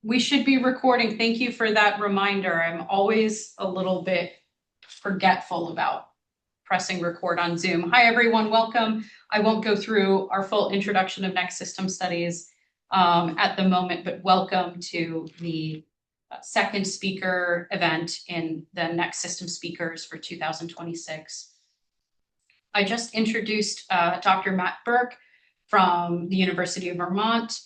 We should be recording. Thank you for that reminder. I'm always a little bit forgetful about pressing record on Zoom. Hi, everyone. Welcome. I won't go through our full introduction of Next System Studies at the moment, but welcome to the second speaker event in the Next System Speakers for 2026. I just introduced Dr. Matt Burke from the University of Vermont.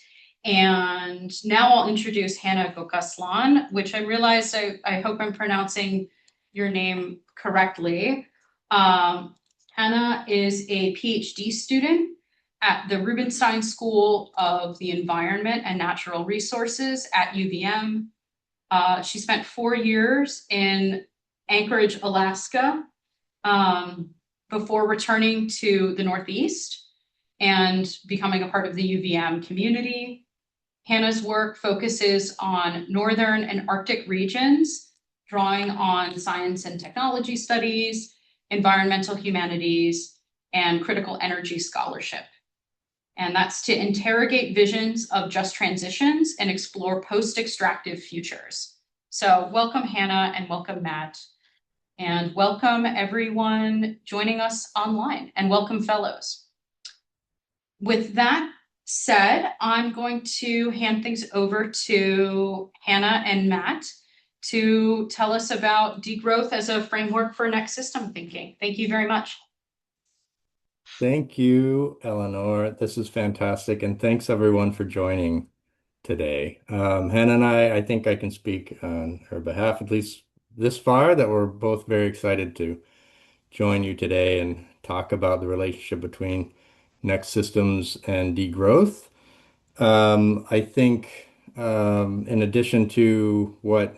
And now I'll introduce Hannah Gokaslan, which I realized I hope I'm pronouncing your name correctly. Hannah is a PhD student at the Rubenstein School of the Environment and Natural Resources at UVM. She spent 4 years in Anchorage, Alaska, before returning to the Northeast and becoming a part of the UVM community. Hannah's work focuses on Northern and Arctic regions, drawing on science and technology studies, environmental humanities, and critical energy scholarship. And that's to interrogate visions of just transitions and explore post-extractive futures. So welcome, Hannah, and welcome, Matt. And welcome everyone joining us online, and welcome fellows. With that said, I'm going to hand things over to Hannah and Matt to tell us about degrowth as a framework for next system thinking. Thank you very much. Thank you, Eleanor. This is fantastic. And thanks everyone for joining today. Hannah and I think I can speak on her behalf, at least this far, that we're both very excited to join you today and talk about the relationship between next systems and degrowth. I think in addition to what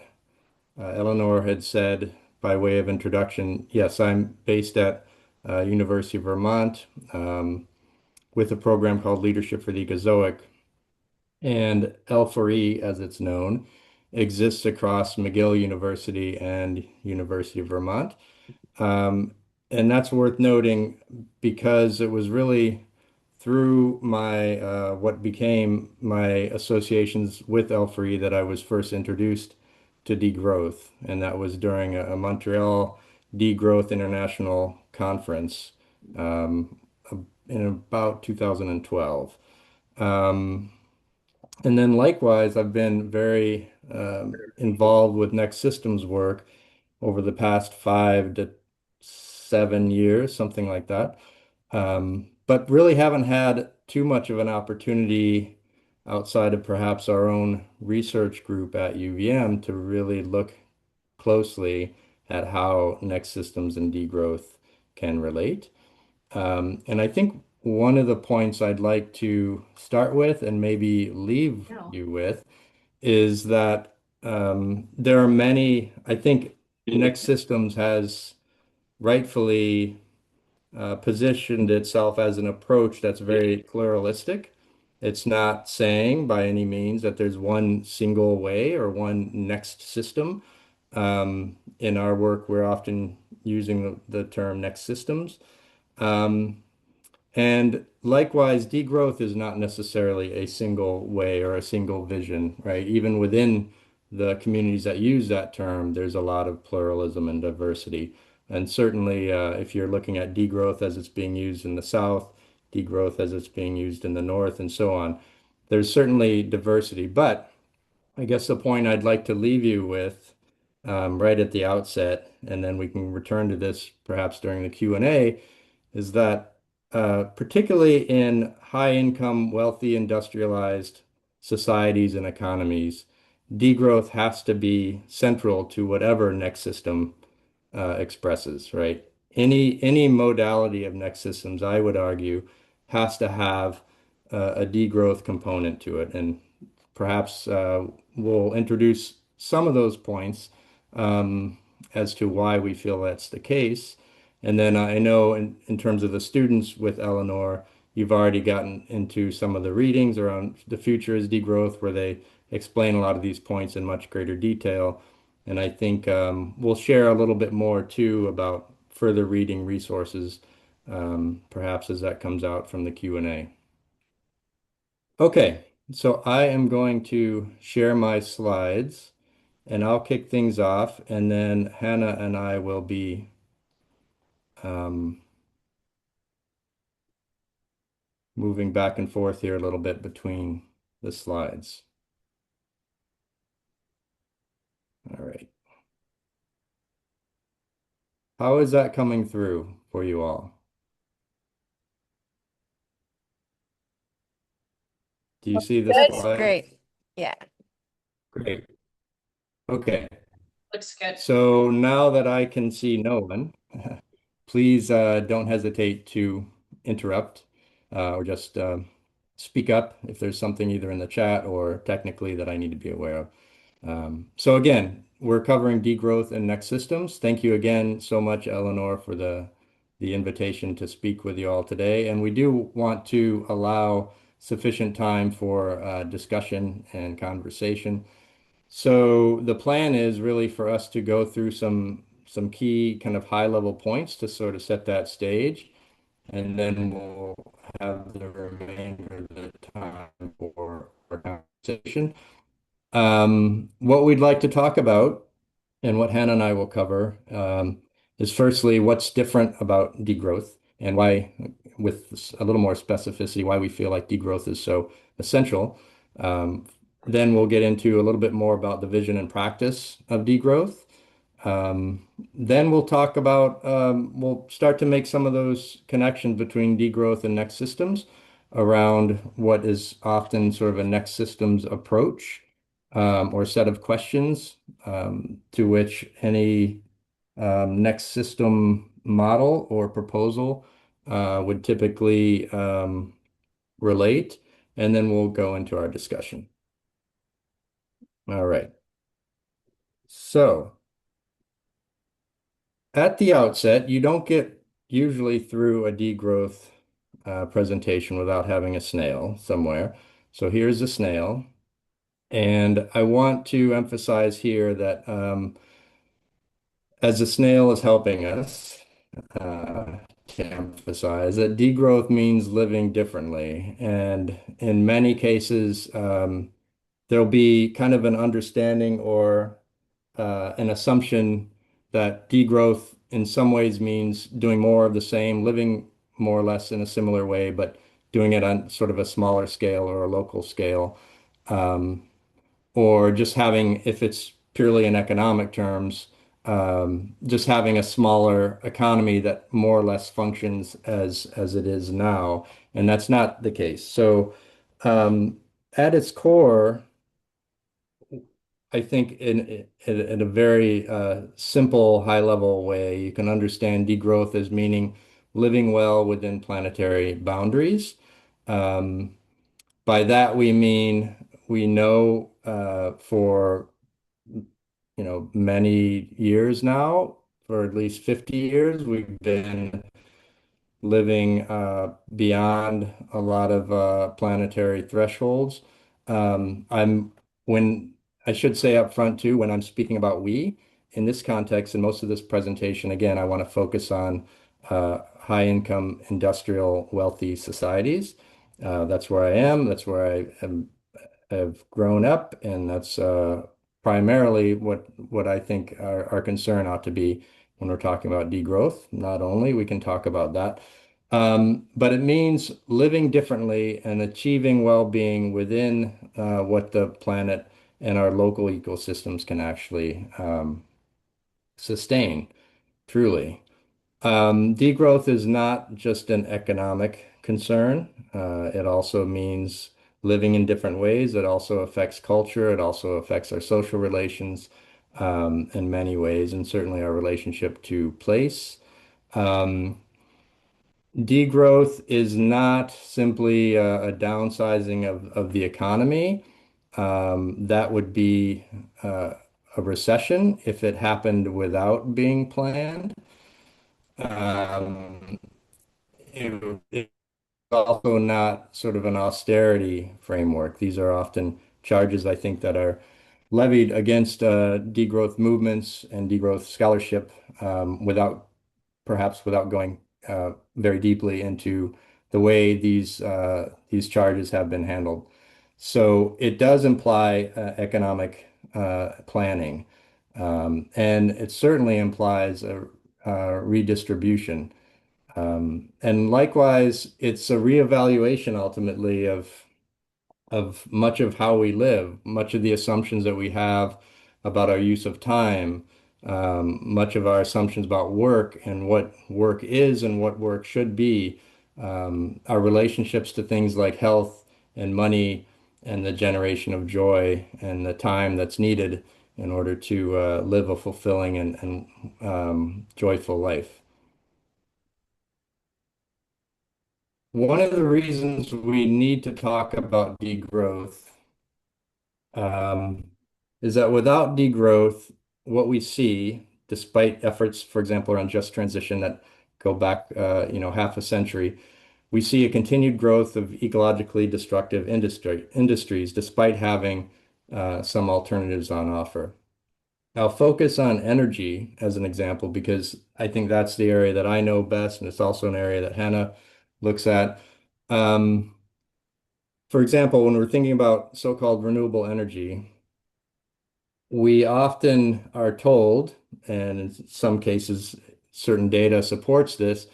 Eleanor had said by way of introduction, yes, I'm based at University of Vermont with a program called Leadership for the Ecozoic. And L4E, as it's known, exists across McGill University and University of Vermont. And that's worth noting because it was really through my what became my associations with L4E that I was first introduced to degrowth, and that was during a Montreal Degrowth International Conference in about 2012. Um, and then likewise, I've been very involved with Next Systems work over the past 5 to 7 years, something like that. But really haven't had too much of an opportunity outside of perhaps our own research group at UVM to really look closely at how next systems and degrowth can relate. And I think one of the points I'd like to start with and maybe leave No. you with is that there are many, I think Next Systems has rightfully positioned itself as an approach that's very pluralistic. It's not saying by any means that there's one single way or one next system. In our work, we're often using the term next systems. Um, and likewise, degrowth is not necessarily a single way or a single vision, right? Even within the communities that use that term, there's a lot of pluralism and diversity. And certainly, if you're looking at degrowth as it's being used in the South, degrowth as it's being used in the North, and so on, there's certainly diversity. But I guess the point I'd like to leave you with right at the outset, and then we can return to this perhaps during the Q&A, is that particularly in high income, wealthy, industrialized societies and economies, degrowth has to be central to whatever next system expresses, right? Any modality of next systems, I would argue, has to have a degrowth component to it. And perhaps we'll introduce some of those points as to why we feel that's the case. And then I know in terms of the students with Eleanor, you've already gotten into some of the readings around the future is degrowth, where they explain a lot of these points in much greater detail. And I think we'll share a little bit more too about further reading resources, perhaps as that comes out from the Q&A. Okay, So I am going to share my slides and I'll kick things off and then Hannah and I will be um, moving back and forth here a little bit between the slides. All right. How is that coming through for you all? Do you see the Good. slide? Great. Yeah. Great. Okay. Looks good. So now that I can see no one, please don't hesitate to interrupt or just speak up if there's something either in the chat or technically that I need to be aware of. So again, we're covering degrowth and next systems. Thank you again so much, Eleanor, for the invitation to speak with you all today. And we do want to allow sufficient time for discussion and conversation. So the plan is really for us to go through some key kind of high level points to sort of set that stage, and then we'll have the remainder of the time for conversation. What we'd like to talk about and what Hannah and I will cover is firstly what's different about degrowth and why, with a little more specificity, why we feel like degrowth is so essential. Um, then we'll get into a little bit more about the vision and practice of degrowth. Then we'll talk about, we'll start to make some of those connections between degrowth and next systems around what is often sort of a next systems approach or set of questions to which any next system model or proposal would typically relate. And then we'll go into our discussion. All right. So at the outset, you don't get usually through a degrowth presentation without having a snail somewhere. So here's a snail. And I want to emphasize here that as the snail is helping us, uh, to emphasize that degrowth means living differently. And in many cases, there'll be kind of an understanding or an assumption that degrowth in some ways means doing more of the same, living more or less in a similar way, but doing it on sort of a smaller scale or a local scale. Um, or just having, if it's purely in economic terms, just having a smaller economy that more or less functions as it is now, and that's not the case. So, at its core, I think in a very simple, high level way, you can understand degrowth as meaning living well within planetary boundaries. Um, by that we mean we know for many years now, for at least 50 years, we've been living beyond a lot of planetary thresholds. I'm when I should say up front too, when I'm speaking about we in this context and most of this presentation, again, I want to focus on high income, industrial, wealthy societies. That's where I am. That's where I am have grown up, and that's primarily what I think our concern ought to be when we're talking about degrowth. Not only we can talk about that, but it means living differently and achieving well-being within what the planet and our local ecosystems can actually sustain, truly. Degrowth is not just an economic concern. It also means living in different ways. It also affects culture. It also affects our social relations in many ways, and certainly our relationship to place. Um, Degrowth is not simply a downsizing of the economy. That would be a recession if it happened without being planned. Um, it's also not sort of an austerity framework. These are often charges, I think, that are levied against degrowth movements and degrowth scholarship perhaps without going very deeply into the way these charges have been handled. So it does imply economic planning, and it certainly implies a redistribution. And likewise, it's a reevaluation ultimately of much of how we live, much of the assumptions that we have about our use of time, much of our assumptions about work and what work is and what work should be, our relationships to things like health and money and the generation of joy and the time that's needed in order to live a fulfilling and joyful life. One of the reasons we need to talk about degrowth um, is that without degrowth, what we see, despite efforts, for example, around just transition that go back, half a century, we see a continued growth of ecologically destructive industries, despite having some alternatives on offer. I'll focus on energy as an example because I think that's the area that I know best, and it's also an area that Hannah looks at. Um, for example, when we're thinking about so-called renewable energy, we often are told, and in some cases, certain data supports this,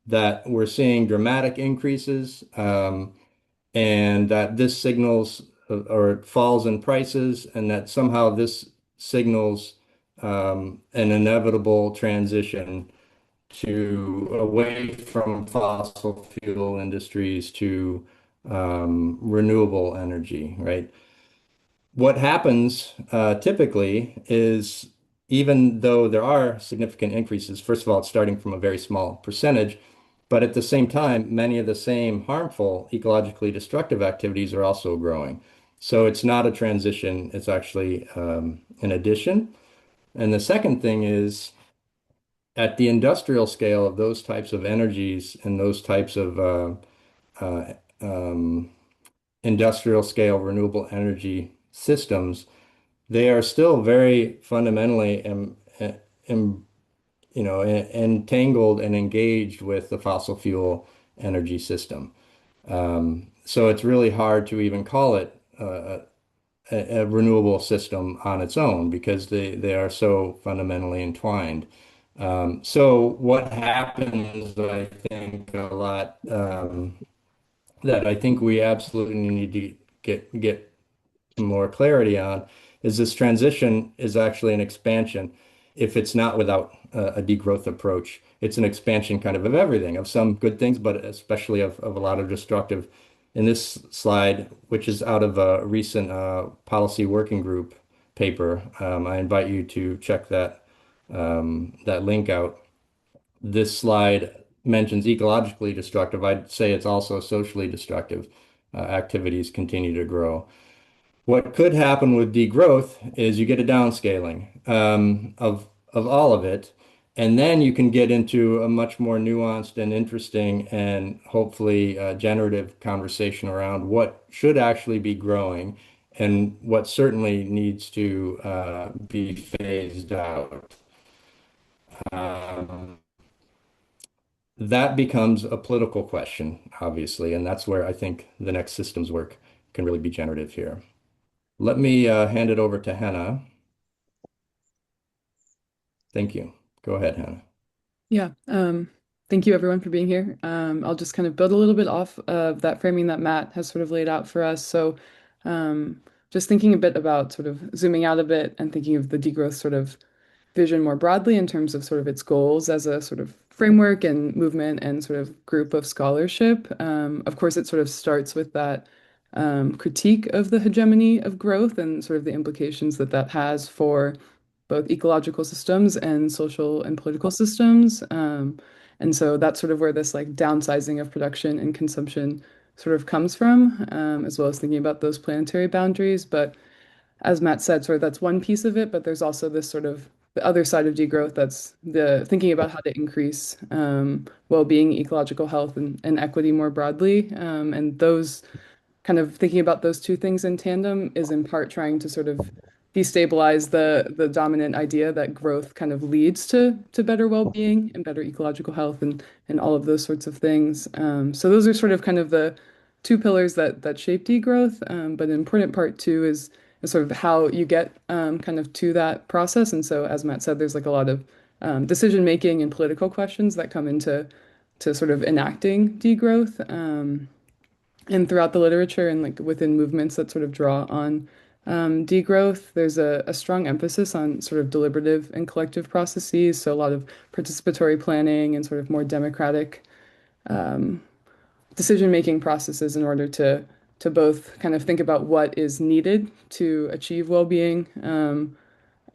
that we're seeing dramatic increases, and that this signals or falls in prices, and that somehow this signals an inevitable transition to away from fossil fuel industries to renewable energy, right? What happens typically is even though there are significant increases, first of all, it's starting from a very small percentage, but at the same time, many of the same harmful, ecologically destructive activities are also growing. So it's not a transition, it's actually an addition. And the second thing is at the industrial scale of those types of energies and those types of uh, um, industrial scale renewable energy systems, they are still very fundamentally entangled and engaged with the fossil fuel energy system. So it's really hard to even call it a renewable system on its own because they are so fundamentally entwined. So what happens, I think, a lot that I think we absolutely need to get more clarity on is this transition is actually an expansion. If it's not without a degrowth approach, it's an expansion kind of everything, of some good things, but especially of a lot of destructive. In this slide, which is out of a recent policy working group paper, I invite you to check that link out. This slide mentions ecologically destructive. I'd say it's also socially destructive. Activities continue to grow. What could happen with degrowth is you get a downscaling of all of it, and then you can get into a much more nuanced and interesting and hopefully generative conversation around what should actually be growing and what certainly needs to be phased out. Um, that becomes a political question, obviously, and that's where I think the next systems work can really be generative here. Let me hand it over to Hannah. Thank you. Go ahead, Hannah. Yeah, thank you everyone for being here. I'll just kind of build a little bit off of that framing that Matt has sort of laid out for us. So, just thinking a bit about sort of zooming out a bit and thinking of the degrowth sort of vision more broadly in terms of sort of its goals as a sort of framework and movement and sort of group of scholarship. Of course, it sort of starts with that critique of the hegemony of growth and sort of the implications that that has for both ecological systems and social and political systems. And so that's sort of where this like downsizing of production and consumption sort of comes from, as well as thinking about those planetary boundaries. But as Matt said, sort of that's one piece of it, but there's also this sort of the other side of degrowth that's the thinking about how to increase well-being, ecological health, and equity more broadly. And those kind of thinking about those two things in tandem is in part trying to sort of destabilize the dominant idea that growth kind of leads to better well-being and better ecological health and all of those sorts of things. So those are sort of kind of the two pillars that shape degrowth, but an important part too is sort of how you get kind of to that process. And so, as Matt said, there's like a lot of decision making and political questions that come into to sort of enacting degrowth. And throughout the literature and like within movements that sort of draw on degrowth, there's a strong emphasis on sort of deliberative and collective processes. So a lot of participatory planning and sort of more democratic decision-making processes in order to both kind of think about what is needed to achieve well-being,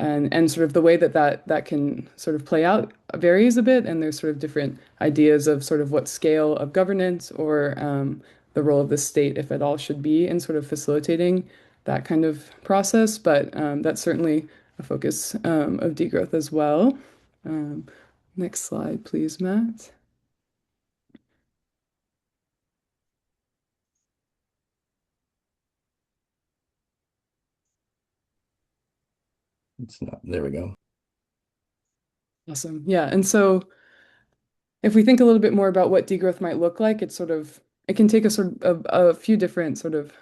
and sort of the way that can sort of play out varies a bit, and there's sort of different ideas of sort of what scale of governance or the role of the state, if at all, should be in sort of facilitating that kind of process. But that's certainly a focus of degrowth as well. Um, Next slide, please, Matt. It's not, there we go. Awesome. Yeah. And so if we think a little bit more about what degrowth might look like, it can take a sort of a few different sort of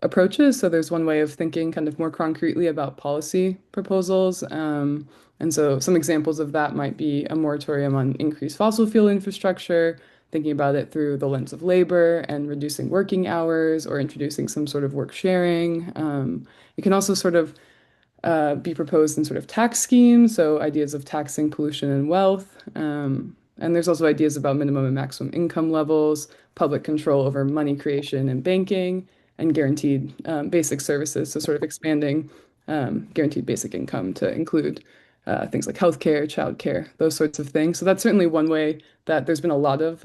approaches. So there's one way of thinking kind of more concretely about policy proposals. And so some examples of that might be a moratorium on increased fossil fuel infrastructure, thinking about it through the lens of labor and reducing working hours or introducing some sort of work sharing. It can also sort of be proposed in sort of tax schemes, so ideas of taxing pollution and wealth. And there's also ideas about minimum and maximum income levels, public control over money creation and banking, and guaranteed basic services. So sort of expanding guaranteed basic income to include things like healthcare, childcare, those sorts of things. So that's certainly one way that there's been a lot of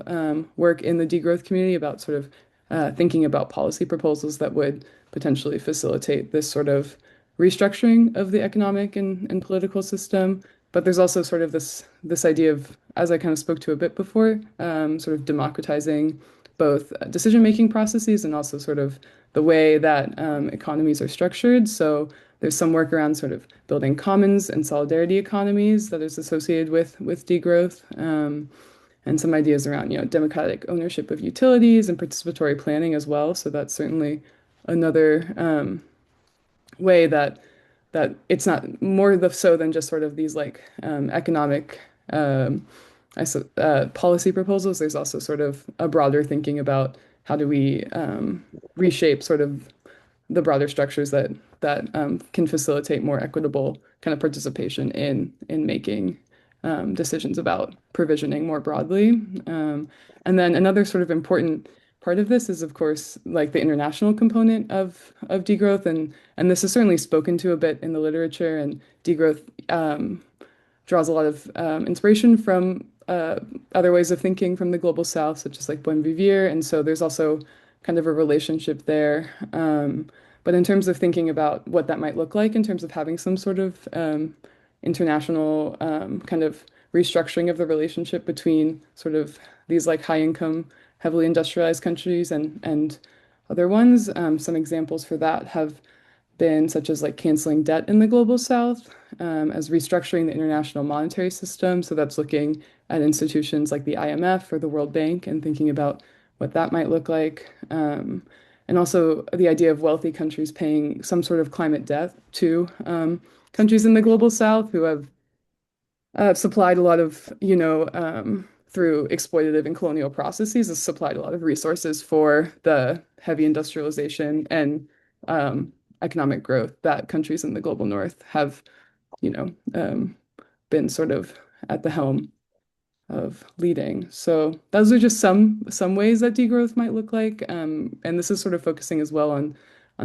work in the degrowth community about sort of thinking about policy proposals that would potentially facilitate this sort of restructuring of the economic and political system. But there's also sort of this idea of, as I kind of spoke to a bit before, sort of democratizing both decision-making processes and also sort of the way that economies are structured. So there's some work around sort of building commons and solidarity economies that is associated with degrowth, and some ideas around, democratic ownership of utilities and participatory planning as well. So that's certainly another way that it's not more so than just sort of these like economic policy proposals. There's also sort of a broader thinking about how do we reshape sort of the broader structures that can facilitate more equitable kind of participation in making decisions about provisioning more broadly. And then another sort of important part of this is, of course, like the international component of degrowth, and this is certainly spoken to a bit in the literature. And degrowth draws a lot of inspiration from other ways of thinking from the global south, such as like Buen Vivir, and so there's also kind of a relationship there. But in terms of thinking about what that might look like in terms of having some sort of international kind of restructuring of the relationship between sort of these like high income, heavily industrialized countries and other ones. Some examples for that have been such as like canceling debt in the global south, as restructuring the international monetary system. So that's looking at institutions like the IMF or the World Bank and thinking about what that might look like. And also the idea of wealthy countries paying some sort of climate debt to countries in the global south who have supplied a lot of, through exploitative and colonial processes, has supplied a lot of resources for the heavy industrialization and economic growth that countries in the global north have, been sort of at the helm of leading. So those are just some ways that degrowth might look like. And this is sort of focusing as well on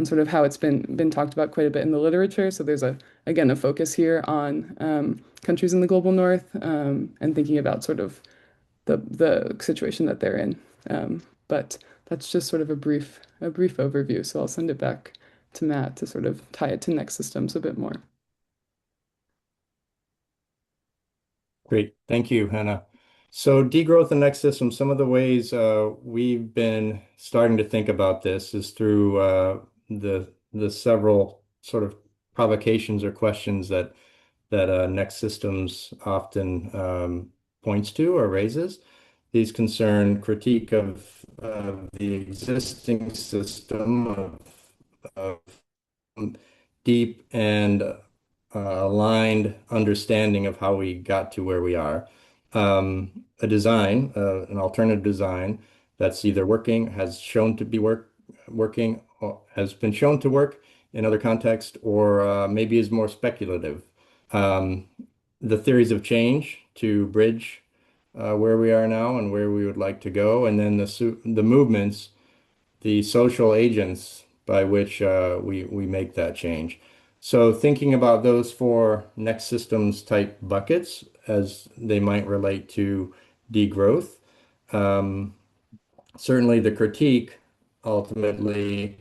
sort of how it's been talked about quite a bit in the literature. So there's again a focus here on countries in the global north, and thinking about sort of the situation that they're in. But that's just sort of a brief overview. So I'll send it back to Matt to sort of tie it to next systems a bit more. Great. Thank you, Hannah. So degrowth and next system, some of the ways we've been starting to think about this is through the several sort of provocations or questions that next systems often points to or raises. These concern critique of the existing system of deep and aligned understanding of how we got to where we are. An alternative design that's either working, has shown to be working, or has been shown to work in other contexts, or maybe is more speculative. Um, the theories of change to bridge where we are now and where we would like to go, and then the movements, the social agents by which we make that change. So thinking about those four next systems type buckets as they might relate to degrowth. Um, Certainly the critique ultimately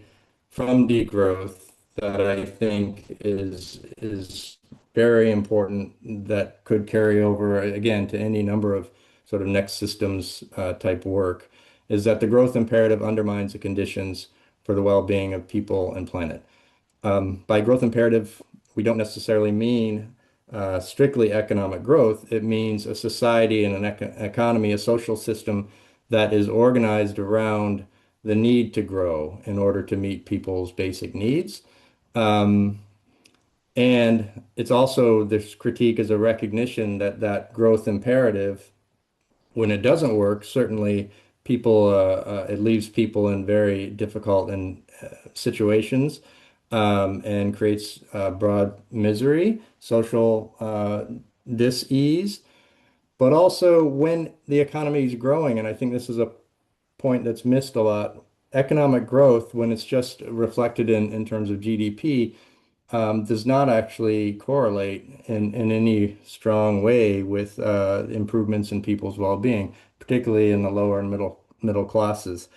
from degrowth that I think is very important that could carry over again to any number of sort of next systems type work is that the growth imperative undermines the conditions for the well-being of people and planet. By growth imperative, we don't necessarily mean strictly economic growth. It means a society and an economy, a social system that is organized around the need to grow in order to meet people's basic needs. Um, and it's also this critique is a recognition that that growth imperative, when it doesn't work, certainly it leaves people in very difficult and situations, and creates broad misery, social dis-ease. But also when the economy is growing, and I think this is a point that's missed a lot, economic growth, when it's just reflected in terms of GDP, does not actually correlate in any strong way with improvements in people's well-being, particularly in the lower and middle classes.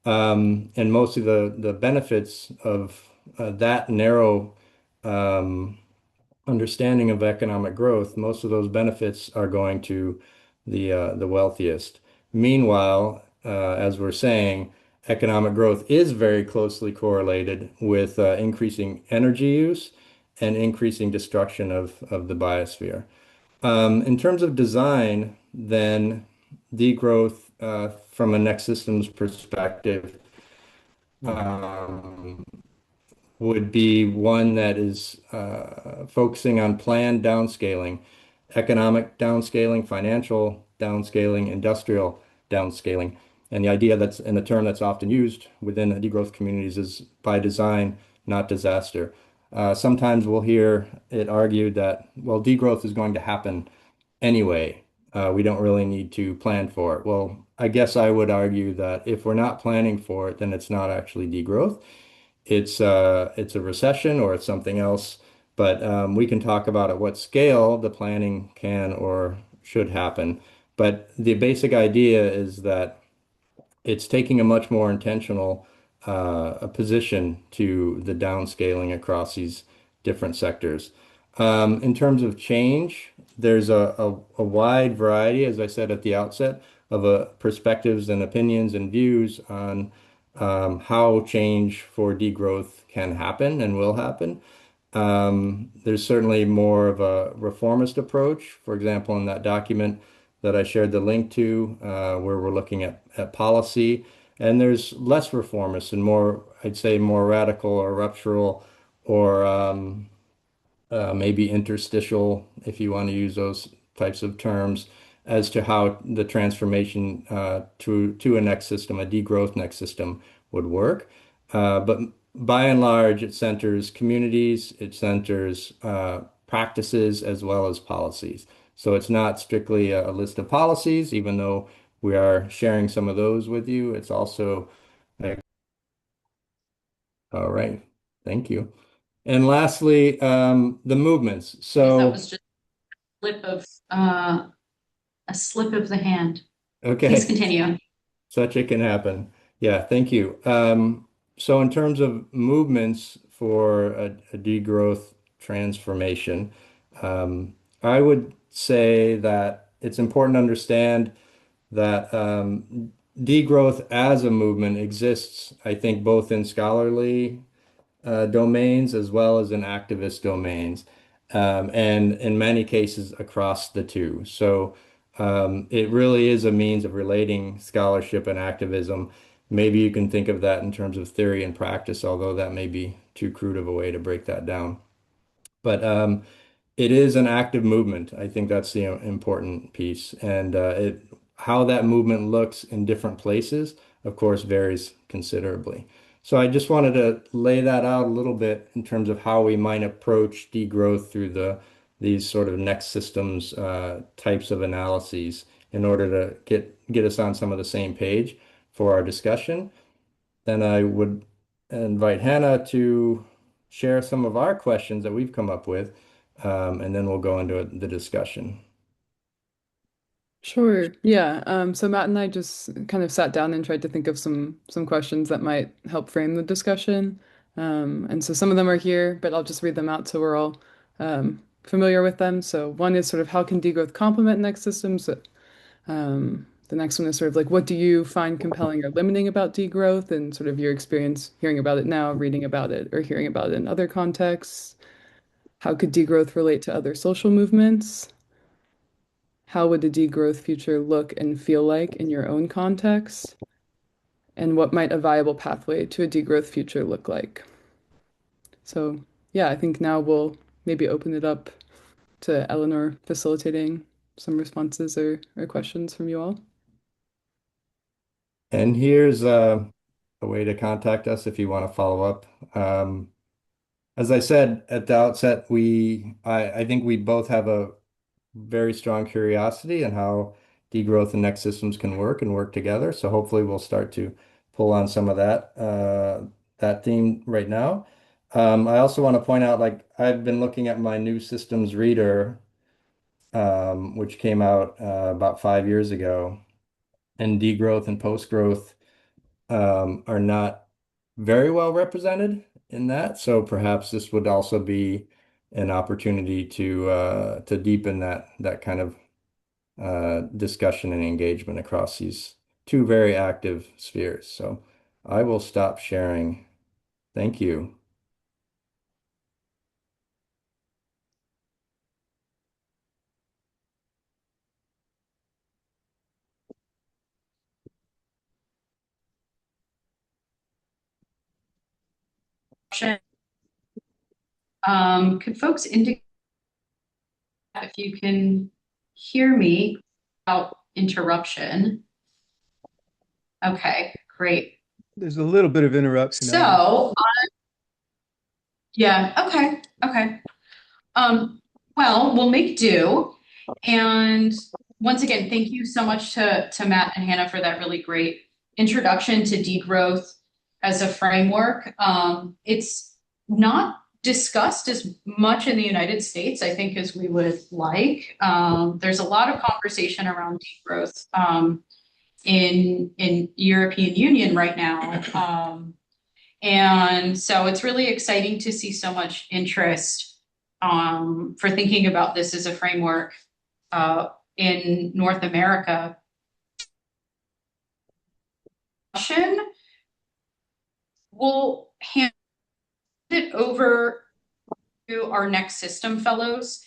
And most of the benefits of that narrow um, understanding of economic growth, most of those benefits are going to the wealthiest. Meanwhile, as we're saying, economic growth is very closely correlated with increasing energy use and increasing destruction of the biosphere. In terms of design, then degrowth from a next systems perspective um, would be one that is focusing on planned downscaling, economic downscaling, financial downscaling, industrial downscaling. And the idea that's in the term that's often used within degrowth communities is by design, not disaster. Sometimes we'll hear it argued that, well, degrowth is going to happen anyway. We don't really need to plan for it. Well, I guess I would argue that if we're not planning for it, then it's not actually degrowth. It's a recession or it's something else, but we can talk about at what scale the planning can or should happen. But the basic idea is that it's taking a much more intentional a position to the downscaling across these different sectors. In terms of change, there's a wide variety, as I said at the outset, of perspectives and opinions and views on how change for degrowth can happen and will happen. There's certainly more of a reformist approach. For example, in that document that I shared the link to, where we're looking at policy, and there's less reformist and more, I'd say, more radical or ruptural or maybe interstitial, if you want to use those types of terms, as to how the transformation to a next system, a degrowth next system, would work. But by and large, it centers communities, it centers practices as well as policies. So it's not strictly a list of policies, even though we are sharing some of those with you. It's also like, all right, thank you. And lastly, the movements. Because that So, was just a slip of the hand. Please okay. continue. Such it can happen. Yeah, thank you. So in terms of movements for a degrowth transformation, I would say that it's important to understand that degrowth as a movement exists, I think, both in scholarly domains as well as in activist domains, and in many cases across the two. So It really is a means of relating scholarship and activism. Maybe you can think of that in terms of theory and practice, although that may be too crude of a way to break that down. But it is an active movement. I think that's the important piece. And how that movement looks in different places, of course, varies considerably. So I just wanted to lay that out a little bit in terms of how we might approach degrowth through these sort of next systems types of analyses in order to get us on some of the same page for our discussion. Then I would invite Hannah to share some of our questions that we've come up with, and then we'll go into the discussion. Sure. Yeah. So Matt and I just kind of sat down and tried to think of some questions that might help frame the discussion. And so some of them are here, but I'll just read them out so we're all familiar with them. So one is sort of how can degrowth complement next systems? The next one is sort of like what do you find compelling or limiting about degrowth and sort of your experience hearing about it now, reading about it, or hearing about it in other contexts? How could degrowth relate to other social movements? How would a degrowth future look and feel like in your own context? And what might a viable pathway to a degrowth future look like? So, yeah, I think now we'll maybe open it up to Eleanor facilitating some responses or questions from you all. And here's a way to contact us if you want to follow up. As I said at the outset, I think we both have a very strong curiosity in how degrowth and next systems can work and work together. So hopefully we'll start to pull on some of that theme right now. I also want to point out, like I've been looking at my new systems reader, which came out about 5 years ago, and degrowth and post-growth are not very well represented in that. So perhaps this would also be an opportunity to deepen that kind of discussion and engagement across these two very active spheres. So I will stop sharing. Thank you. Could folks indicate if you can hear me without interruption? Okay, great. There's a little bit of interruption. So, yeah, okay. Well, we'll make do. And once again, thank you so much to Matt and Hannah for that really great introduction to degrowth as a framework. It's not discussed as much in the United States, I think, as we would like. There's a lot of conversation around degrowth in European Union right now. And so it's really exciting to see so much interest for thinking about this as a framework in North America. We'll hand it over to our next system fellows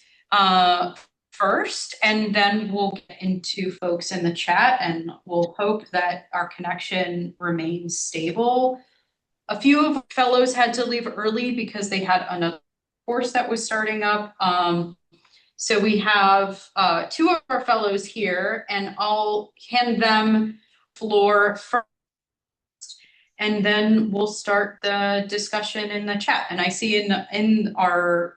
first, and then we'll get into folks in the chat, and we'll hope that our connection remains stable. A few of our fellows had to leave early because they had another course that was starting up. So we have two of our fellows here, and I'll hand them floor first, and then we'll start the discussion in the chat. And I see in our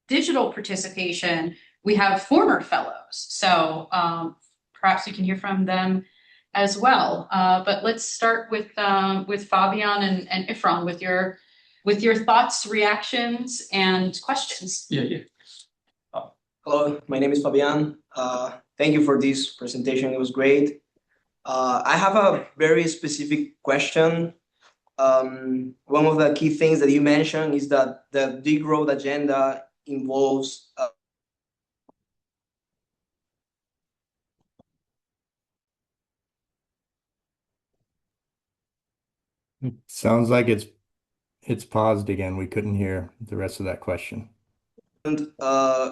digital participation, we have former fellows. So perhaps we can hear from them as well. But let's start with Fabian and Ifran with your thoughts, reactions, and questions. Yeah. Hello, my name is Fabian. Thank you for this presentation. It was great. I have a very specific question. One of the key things that you mentioned is that the degrowth agenda involves Sounds like it's paused again. We couldn't hear the rest of that question.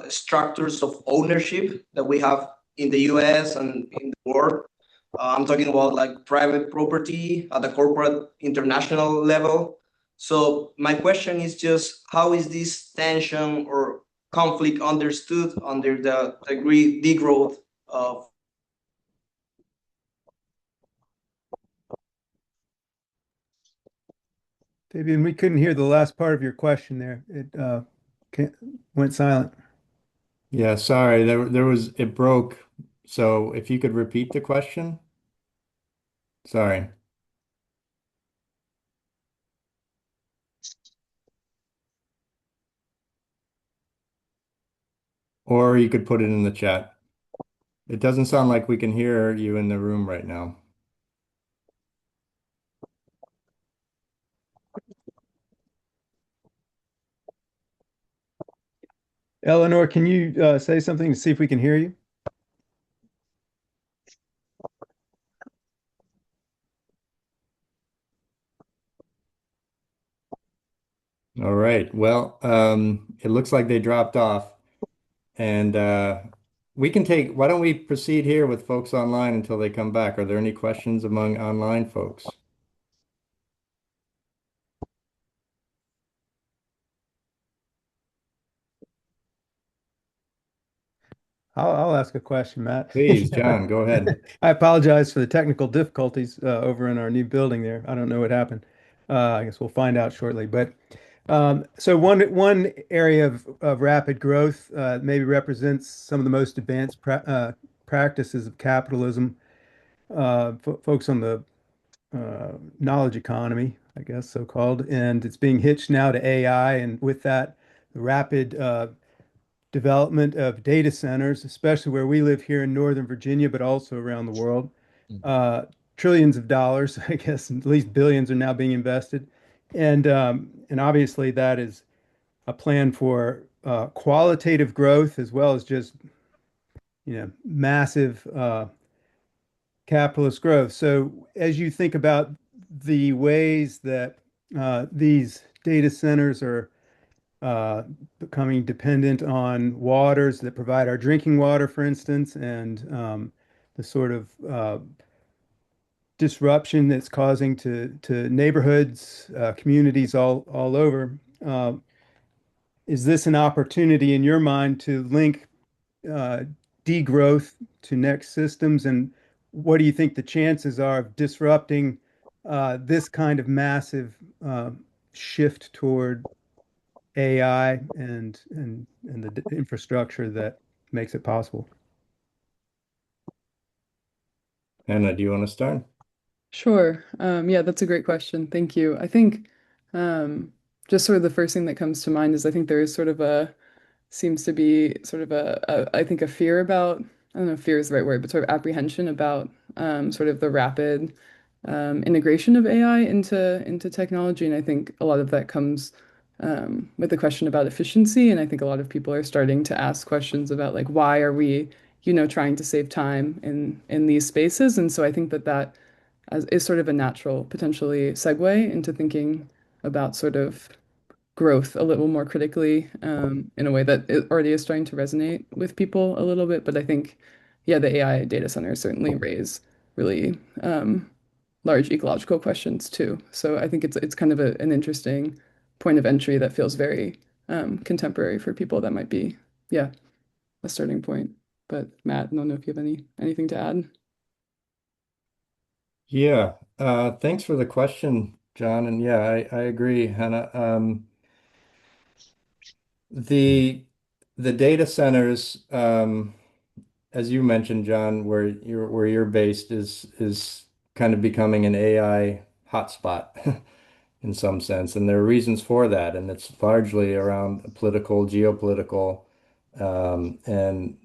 structures of ownership that we have in the US and in the world. I'm talking about like private property at the corporate international level. So my question is just how is this tension or conflict understood under the degrowth of Fabian, we couldn't hear the last part of your question there. It went silent. Yeah, sorry, it broke. So if you could repeat the question? Sorry. Or you could put it in the chat. It doesn't sound like we can hear you in the room right now. Eleanor, can you say something to see if we can hear you? All right. Well, it looks like they dropped off. And why don't we proceed here with folks online until they come back? Are there any questions among online folks? I'll ask a question, Matt. Please, John, go ahead. I apologize for the technical difficulties over in our new building there. I don't know what happened. I guess we'll find out shortly. But so one area of rapid growth maybe represents some of the most advanced practices of capitalism. Folks on the knowledge economy, I guess so called, and it's being hitched now to AI, and with that, the rapid development of data centers, especially where we live here in Northern Virginia, but also around the world. Trillions of dollars, I guess, at least billions are now being invested. And obviously that is a plan for qualitative growth as well as just, massive capitalist growth. So as you think about the ways that these data centers are becoming dependent on waters that provide our drinking water, for instance, and the sort of disruption that's causing to neighborhoods, communities all over. Is this an opportunity in your mind to link degrowth to next systems? And what do you think the chances are of disrupting this kind of massive shift toward AI and the infrastructure that makes it possible? Hannah, do you want to start? Sure. Yeah, that's a great question. Thank you. I think just sort of the first thing that comes to mind is I think there is sort of seems to be sort of I think a fear about, I don't know if fear is the right word, but sort of apprehension about sort of the rapid integration of AI into technology. And I think a lot of that comes with the question about efficiency. And I think a lot of people are starting to ask questions about like, why are we, trying to save time in these spaces? And so I think that is sort of a natural, potentially, segue into thinking about sort of growth a little more critically in a way that it already is starting to resonate with people a little bit. But I think, yeah, the AI data centers certainly raise really large ecological questions too. So I think it's kind of an interesting point of entry that feels very contemporary for people. That might be, yeah, a starting point. But Matt, I don't know if you have anything to add. Yeah, thanks for the question, John. And yeah, I agree, Hannah. The data centers, as you mentioned, John, where you're based is kind of becoming an AI hotspot in some sense, and there are reasons for that, and it's largely around political, geopolitical, and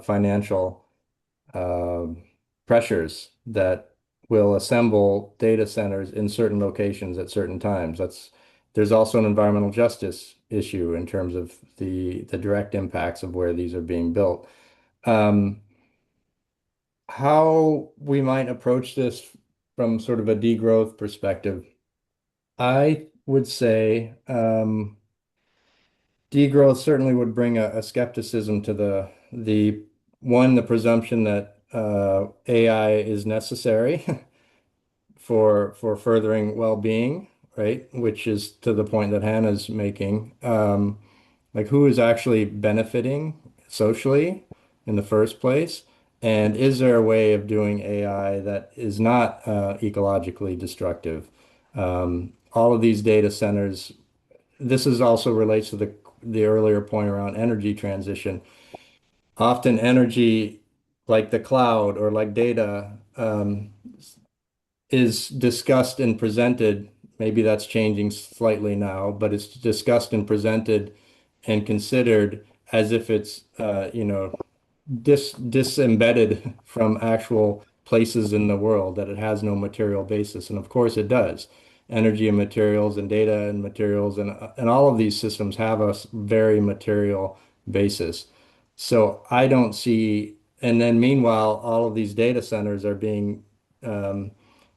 financial pressures that will assemble data centers in certain locations at certain times. There's also an environmental justice issue in terms of the direct impacts of where these are being built. How we might approach this from sort of a degrowth perspective, I would say Degrowth certainly would bring a skepticism to the presumption that AI is necessary for furthering well-being, right? Which is to the point that Hannah's making. Like who is actually benefiting socially in the first place? And is there a way of doing AI that is not ecologically destructive? All of these data centers, this is also relates to the earlier point around energy transition. Often energy, like the cloud or like data, is discussed and presented. Maybe that's changing slightly now, but it's discussed and presented and considered as if it's disembedded from actual places in the world, that it has no material basis. And of course it does. Energy and materials and data and materials and all of these systems have a very material basis. So I don't see, and then meanwhile, all of these data centers are being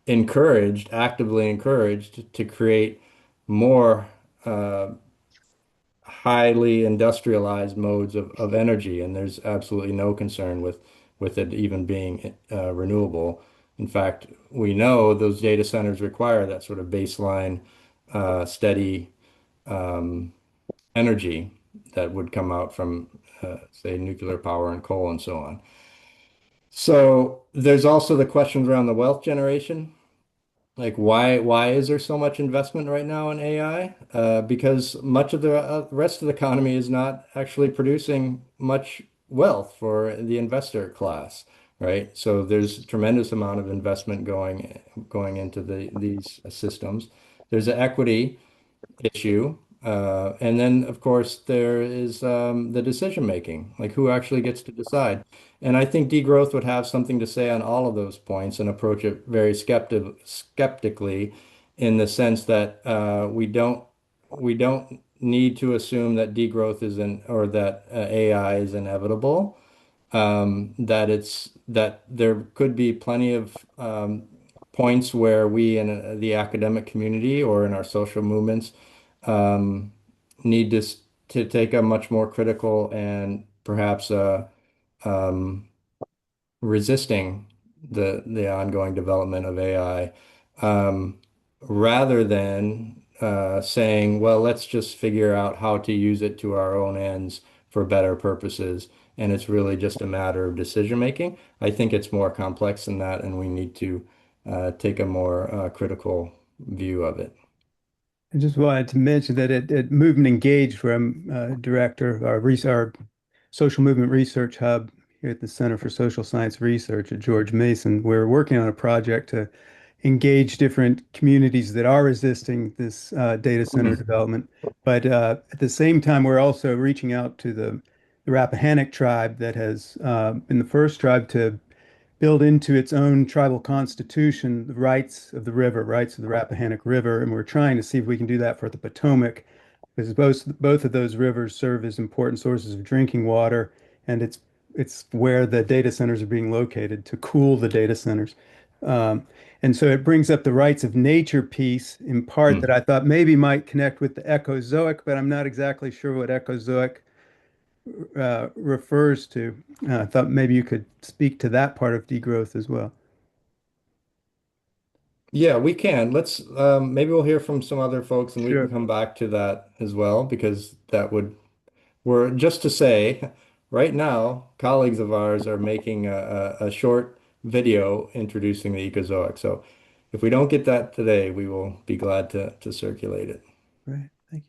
encouraged, actively encouraged to create more highly industrialized modes of energy, and there's absolutely no concern with it even being renewable. In fact, we know those data centers require that sort of baseline steady energy that would come out from say nuclear power and coal and so on. So there's also the questions around the wealth generation. Like why is there so much investment right now in AI? Because much of the rest of the economy is not actually producing much wealth for the investor class, right? So there's a tremendous amount of investment going into these systems. There's an equity issue. And then, of course, there is the decision making, like who actually gets to decide. And I think degrowth would have something to say on all of those points and approach it very skeptically in the sense that we don't need to assume that degrowth or that AI is inevitable. That there could be plenty of points where we in the academic community or in our social movements um, need to take a much more critical and perhaps um, resisting the ongoing development of AI, rather than saying, well, let's just figure out how to use it to our own ends for better purposes. And it's really just a matter of decision making. I think it's more complex than that, and we need to take a more critical view of it. I just wanted to mention that at Movement Engaged, where I'm director of our social movement research hub here at the Center for Social Science Research at George Mason, we're working on a project to engage different communities that are resisting this data center development. But at the same time, we're also reaching out to the Rappahannock tribe that has been the first tribe to build into its own tribal constitution the rights of the river, rights of the Rappahannock River, and we're trying to see if we can do that for the Potomac, because both of those rivers serve as important sources of drinking water, and it's where the data centers are being located to cool the data centers. Um, and so it brings up the rights of nature piece in part that I thought maybe might connect with the Ecozoic, but I'm not exactly sure what Ecozoic refers to. I thought maybe you could speak to that part of degrowth as well. Yeah, we can. Let's maybe we'll hear from some other folks and we can Sure. come back to that as well because we're just to say right now, colleagues of ours are making a short video introducing the Ecozoic. So if we don't get that today, we will be glad to circulate it. Right. Thank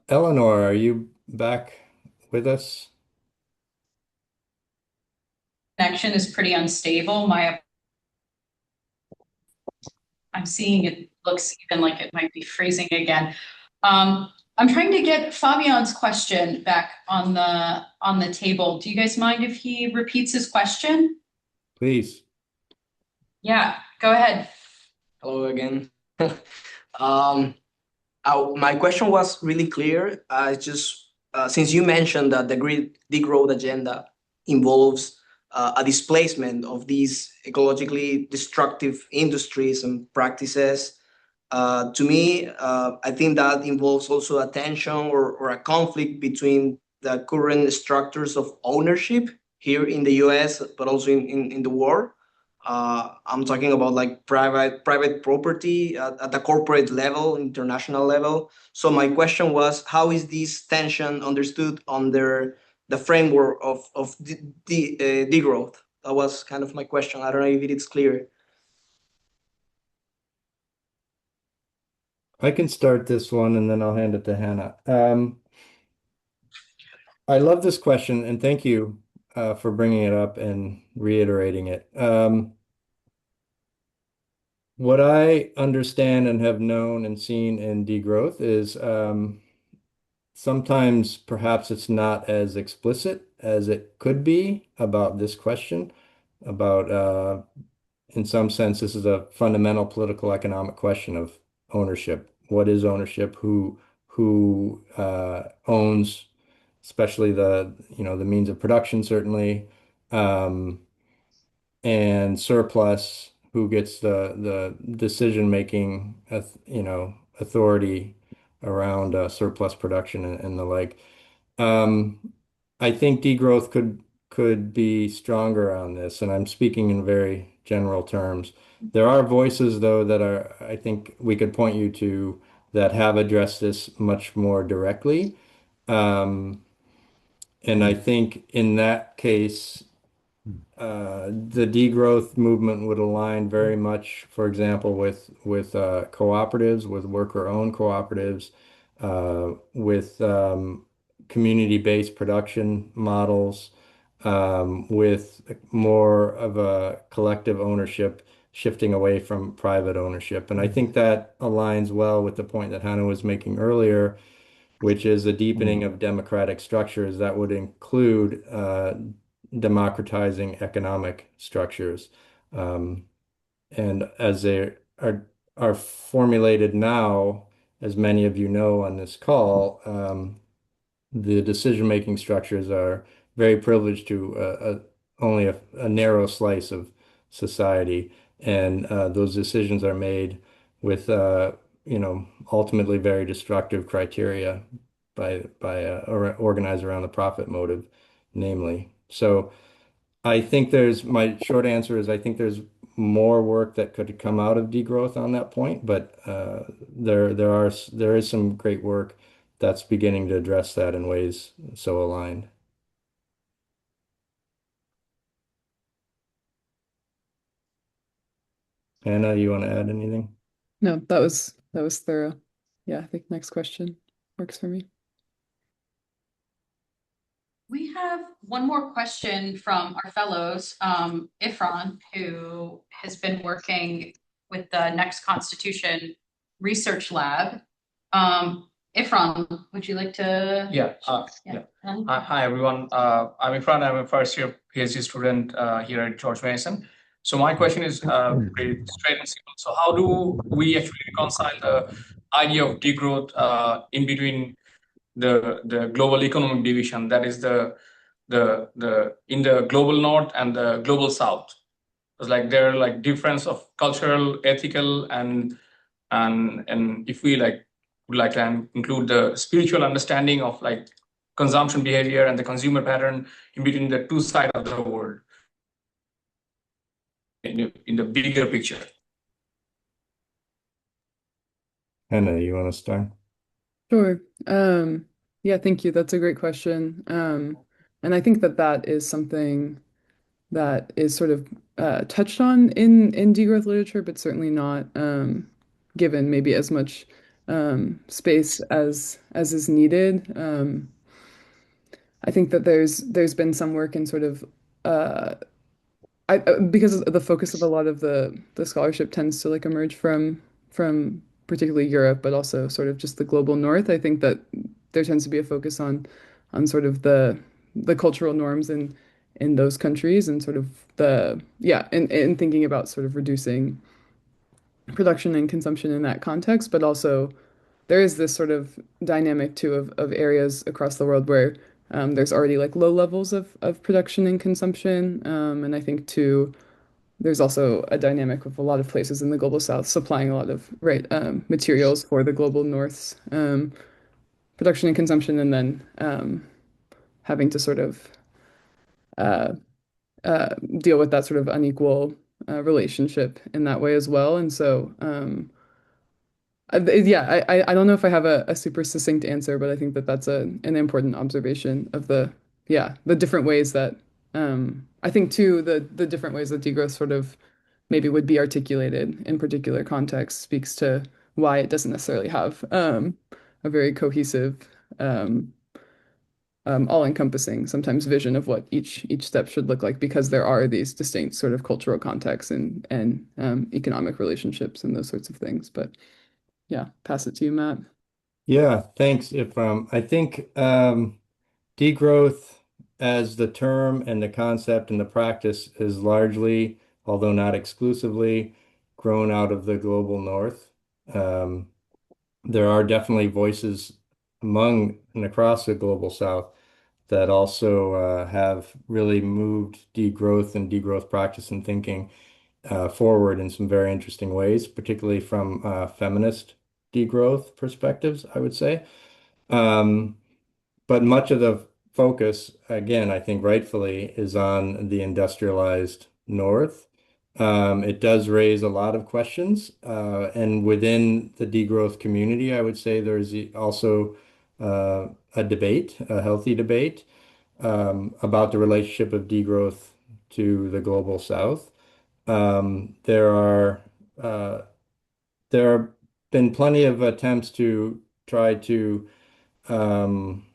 Eleanor, are you back with us? Connection is pretty unstable. I'm seeing it looks even like it might be freezing again. I'm trying to get Fabian's question back on the table. Do you guys mind if he repeats his question? Please. Yeah, go ahead. Hello again. My question was really clear. Just since you mentioned that the degrowth agenda involves a displacement of these ecologically destructive industries and practices, To me, I think that involves also a tension or a conflict between the current structures of ownership here in the US, but also in the world. I'm talking about like private property at the corporate level, international level. So my question was, how is this tension understood under the framework of the degrowth? That was kind of my question. I don't know if it is clear. I can start this one and then I'll hand it to Hannah. I love this question and thank you for bringing it up and reiterating it. What I understand and have known and seen in degrowth is sometimes perhaps it's not as explicit as it could be about this question, about in some sense, this is a fundamental political economic question of ownership. What is ownership? Who owns, especially the means of production, certainly, um, and surplus, who gets the decision-making, authority around surplus production and the like. Um, I think degrowth could be stronger on this, and I'm speaking in very general terms. There are voices, though, that I think we could point you to that have addressed this much more directly. Um, and I think in that case, the degrowth movement would align very much, for example, with cooperatives, with worker-owned cooperatives, with community-based production models, with more of a collective ownership, shifting away from private ownership. And I think that aligns well with the point that Hannah was making earlier, which is a deepening of democratic structures that would include democratizing economic structures. Um, and as they are formulated now, as many of you know on this call, the decision-making structures are very privileged to only a narrow slice of society, and those decisions are made with ultimately very destructive criteria by organized around the profit motive, namely. So I think my short answer is I think there's more work that could come out of degrowth on that point, but there is some great work that's beginning to address that in ways so aligned. Anna, you want to add anything? No, that was thorough. Yeah, I think next question works for me. We have one more question from our fellows, Ifran, who has been working with the Next Constitution Research Lab. Ifran, would you like to? Yeah. Hi, everyone. I'm Ifran. I'm a first year PhD student here at George Mason. So my question is pretty straight and simple. So how do we actually reconcile the idea of degrowth in between the global economic division, that is the in the global north and the global south? It's like there are like difference of cultural, ethical, and if we would like to include the spiritual understanding of like consumption behavior and the consumer pattern in between the two sides of the world in the bigger picture. Hannah, you want to start? Sure. Yeah, thank you. That's a great question. And I think that is something that is sort of touched on in degrowth literature, but certainly not given maybe as much space as is needed. I think that there's been some work in sort of because the focus of a lot of the scholarship tends to like emerge from particularly Europe, but also sort of just the global north. I think that there tends to be a focus on sort of the cultural norms in those countries and sort of in thinking about sort of reducing production and consumption in that context, but also there is this sort of dynamic too of areas across the world where there's already like low levels of production and consumption. And I think too, there's also a dynamic with a lot of places in the global south supplying a lot of materials for the global north's production and consumption, and then having to sort of uh, deal with that sort of unequal relationship in that way as well. And so, yeah, I don't know if I have a super succinct answer, but I think that that's an important observation of the different ways that I think too the different ways that degrowth sort of maybe would be articulated in particular contexts speaks to why it doesn't necessarily have a very cohesive um, all-encompassing sometimes vision of what each step should look like, because there are these distinct sort of cultural contexts and economic relationships and those sorts of things. But yeah, pass it to you, Matt. Yeah, thanks, Ifram. I think degrowth as the term and the concept and the practice is largely, although not exclusively, grown out of the global north. Um, there are definitely voices among and across the global south that also have really moved degrowth and degrowth practice and thinking forward in some very interesting ways, particularly from feminist degrowth perspectives, I would say. Um, but much of the focus, again, I think rightfully, is on the industrialized North. It does raise a lot of questions. And within the degrowth community, I would say there's also a debate, a healthy debate, about the relationship of degrowth to the global South. There are there have been plenty of attempts to try to um,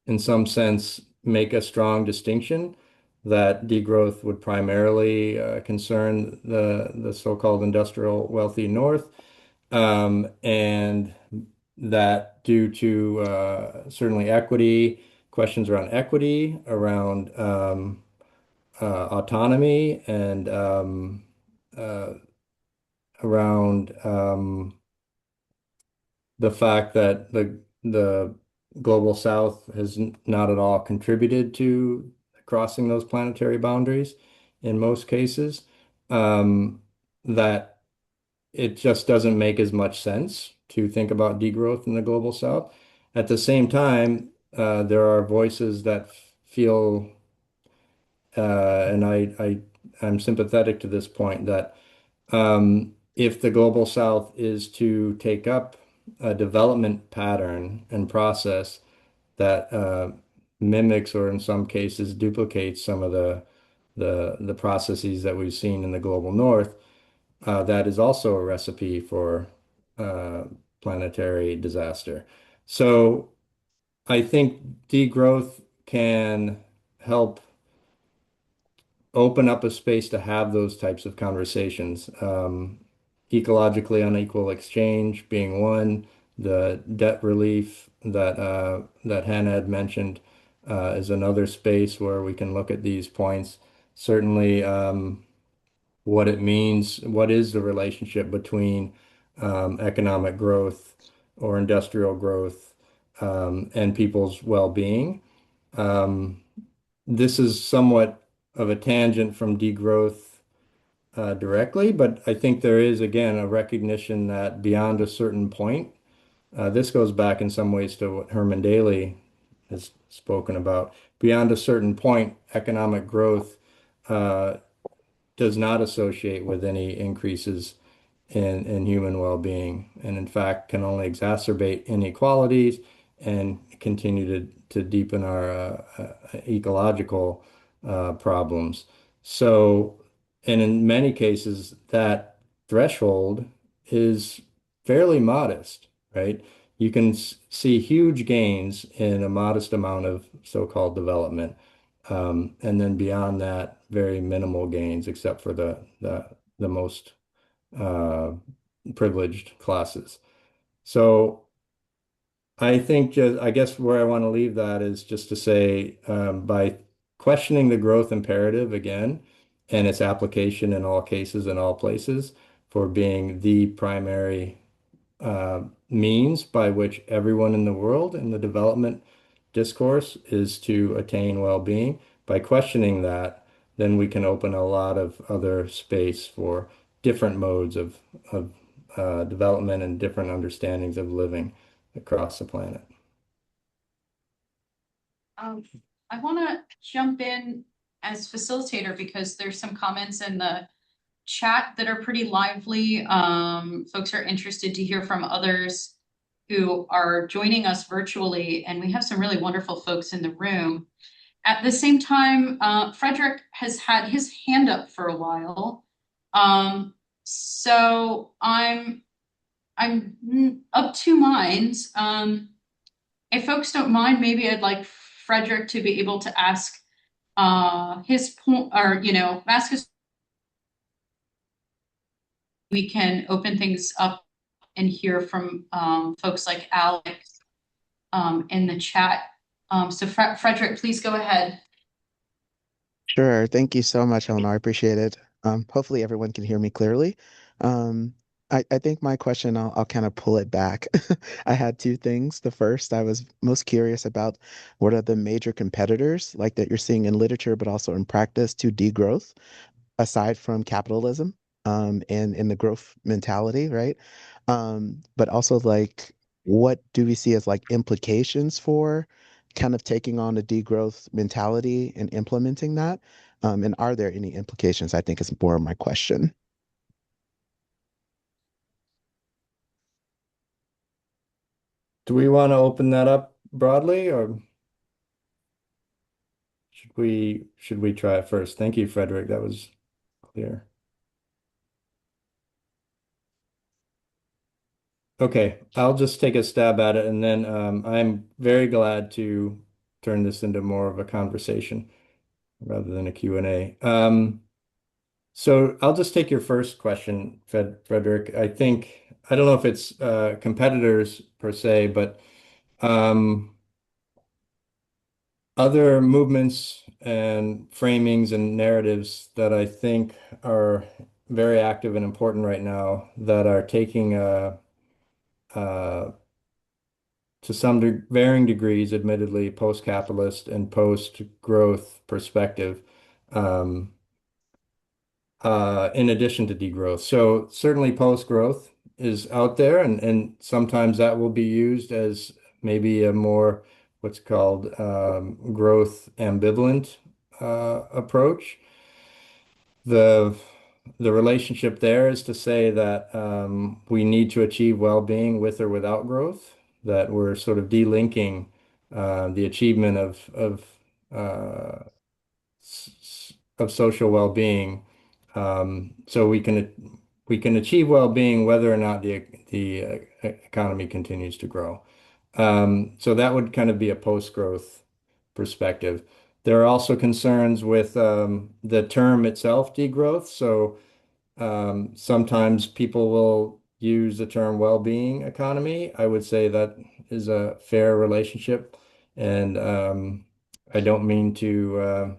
in some sense, make a strong distinction that degrowth would primarily concern the so-called industrial wealthy North, and that due to certainly equity, questions around equity, around autonomy, and uh, around the fact that the global south has not at all contributed to crossing those planetary boundaries in most cases, that it just doesn't make as much sense to think about degrowth in the global south. At the same time, there are voices that feel, and I'm sympathetic to this point, that if the global south is to take up a development pattern and process that mimics or in some cases duplicates some of the processes that we've seen in the global north, that is also a recipe for uh, planetary disaster. So I think degrowth can help open up a space to have those types of conversations. Ecologically unequal exchange being one, the debt relief that Hannah had mentioned is another space where we can look at these points. Certainly, what it means, what is the relationship between economic growth or industrial growth and people's well-being. Um, this is somewhat of a tangent from degrowth directly, but I think there is, again, a recognition that beyond a certain point, this goes back in some ways to what Herman Daly has spoken about. Beyond a certain point, economic growth uh, does not associate with any increases in human well-being, and in fact can only exacerbate inequalities and continue to deepen our ecological problems. So, and in many cases, that threshold is fairly modest, right? You can see huge gains in a modest amount of so-called development. And then beyond that, very minimal gains, except for the most uh, privileged classes. So I think just, I guess where I want to leave that is just to say, by questioning the growth imperative again and its application in all cases and all places for being the primary means by which everyone in the world in the development discourse is to attain well-being. By questioning that, then we can open a lot of other space for different modes of development and different understandings of living across the planet. I want to jump in as facilitator because there's some comments in the chat that are pretty lively. Folks are interested to hear from others who are joining us virtually, and we have some really wonderful folks in the room. At the same time, Frederick has had his hand up for a while. So I'm of two minds. If folks don't mind, maybe I'd like Frederick to be able to ask his point, or ask his. We can open things up and hear from folks like Alex in the chat. So Frederick, please go ahead. Sure. Thank you so much, Eleanor. I appreciate it. Hopefully everyone can hear me clearly. I think my question, I'll kind of pull it back. I had two things. The first, I was most curious about what are the major competitors like that you're seeing in literature, but also in practice to degrowth, aside from capitalism, and in the growth mentality, right? But also like, what do we see as like implications for kind of taking on a degrowth mentality and implementing that? And are there any implications? I think is more of my question. Do we want to open that up broadly, or should we try it first? Thank you, Frederick. That was clear. Okay, I'll just take a stab at it, and then I'm very glad to turn this into more of a conversation rather than a Q&A. So I'll just take your first question, Frederick. I don't know if it's competitors per se, but other movements and framings and narratives that I think are very active and important right now that are taking to some varying degrees, admittedly, post-capitalist and post-growth perspective, in addition to degrowth. So certainly post-growth is out there, and sometimes that will be used as maybe a more what's called growth ambivalent approach. The relationship there is to say that we need to achieve well-being with or without growth, that we're sort of delinking the achievement of social well-being. So we can achieve well-being whether or not the economy continues to grow. So that would kind of be a post-growth perspective. There are also concerns with the term itself, degrowth. So sometimes people will use the term well-being economy. I would say that is a fair relationship. And I don't mean to,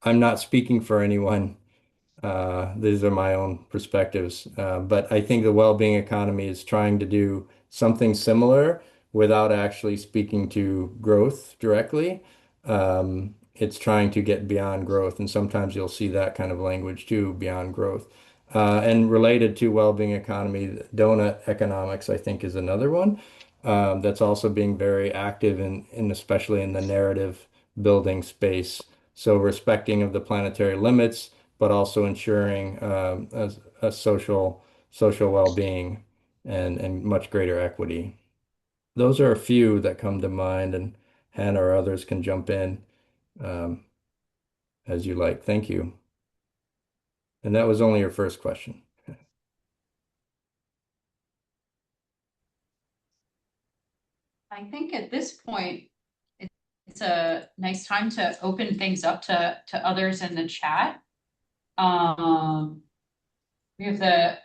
I'm not speaking for anyone. These are my own perspectives. But I think the well-being economy is trying to do something similar without actually speaking to growth directly. It's trying to get beyond growth. And sometimes you'll see that kind of language too, beyond growth. And related to well-being economy, donut economics, I think, is another one that's also being very active in especially in the narrative building space. So respecting of the planetary limits, but also ensuring a social well-being and much greater equity. Those are a few that come to mind, and Hannah or others can jump in as you like. Thank you. And that was only your first question. I think at this point, it's a nice time to open things up to others in the chat. We have the